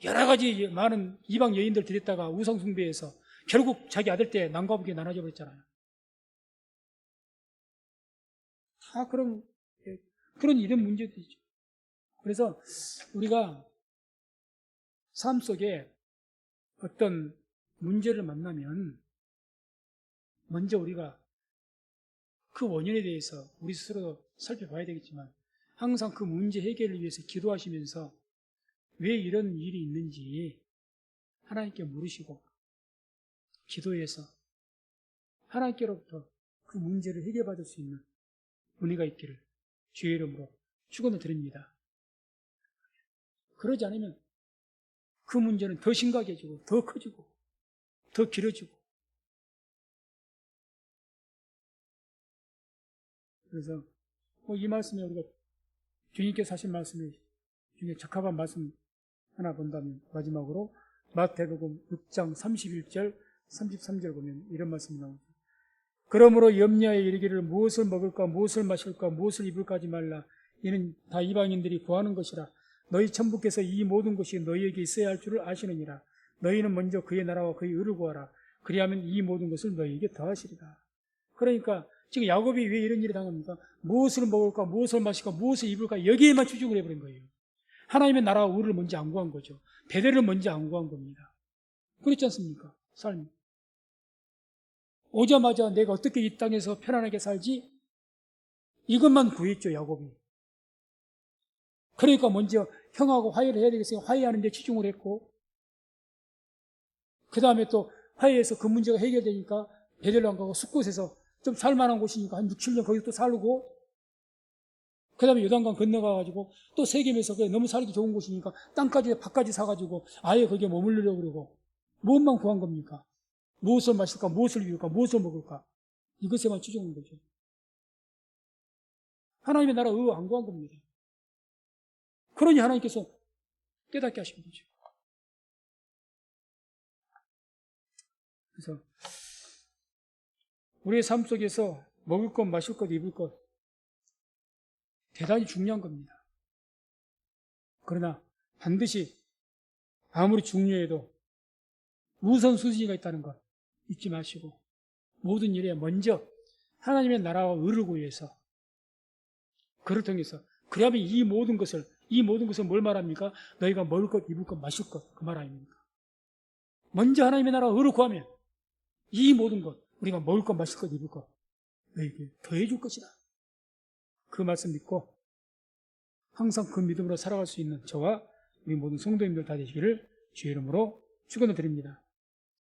여러 가지 많은 이방 여인들 들였다가 우상 숭배해서 결국 자기 아들 때 남과 북에 나눠져 버렸잖아요. 다 그런 이런 문제들이죠. 그래서 우리가 삶 속에 어떤 문제를 만나면 먼저 우리가 그 원인에 대해서 우리 스스로 살펴봐야 되겠지만 항상 그 문제 해결을 위해서 기도하시면서 왜 이런 일이 있는지 하나님께 물으시고 기도해서 하나님께로부터 그 문제를 해결받을 수 있는 은혜가 있기를 주의 이름으로 축원을 드립니다. 그러지 않으면 그 문제는 더 심각해지고 더 커지고 더 길어지고, 그래서 이 말씀에 우리가 주님께서 하신 말씀 중에 적합한 말씀 하나 본다면 마지막으로 마태복음 6장 31절 33절 보면 이런 말씀이 나옵니다. 그러므로 염려에 이르기를 무엇을 먹을까 무엇을 마실까 무엇을 입을까 하지 말라. 이는 다 이방인들이 구하는 것이라. 너희 천부께서 이 모든 것이 너희에게 있어야 할 줄을 아시느니라. 너희는 먼저 그의 나라와 그의 의를 구하라. 그리하면 이 모든 것을 너희에게 더하시리라. 그러니까 지금 야곱이 왜 이런 일을 당합니까? 무엇을 먹을까 무엇을 마실까 무엇을 입을까 여기에만 추중을 해버린 거예요. 하나님의 나라와 의를 먼저 안 구한 거죠. 배대를 먼저 안 구한 겁니다. 그렇지 않습니까? 삶이. 오자마자 내가 어떻게 이 땅에서 편안하게 살지? 이것만 구했죠, 야곱이. 그러니까 먼저 형하고 화해를 해야 되겠어요. 화해하는 데 치중을 했고, 그 다음에 또 화해해서 그 문제가 해결되니까 베들레헴 가고 숫곳에서 좀 살만한 곳이니까 한 6, 7년 거기서 또 살고, 그 다음에 요단강 건너가가지고 또 세겜에서 너무 살기 좋은 곳이니까 땅까지 밭까지 사가지고 아예 거기에 머물려고 그러고, 무엇만 구한 겁니까? 무엇을 마실까 무엇을 입을까 무엇을 먹을까 이것에만 치중한 거죠. 하나님의 나라 의 안 구한 겁니다. 그러니 하나님께서 깨닫게 하신 거죠. 그래서 우리의 삶 속에서 먹을 것, 마실 것, 입을 것 대단히 중요한 겁니다. 그러나 반드시 아무리 중요해도 우선순위가 있다는 것 잊지 마시고 모든 일에 먼저 하나님의 나라와 의를 구해서 그를 통해서, 그러면 이 모든 것을 뭘 말합니까? 너희가 먹을 것, 입을 것, 마실 것, 그 말 아닙니까? 먼저 하나님의 나라와 의를 구하면 이 모든 것, 우리가 먹을 것, 마실 것, 입을 것 너희에게 더해 줄 것이다. 그 말씀 믿고 항상 그 믿음으로 살아갈 수 있는 저와 우리 모든 성도님들 다 되시기를 주의 이름으로 축원을 드립니다.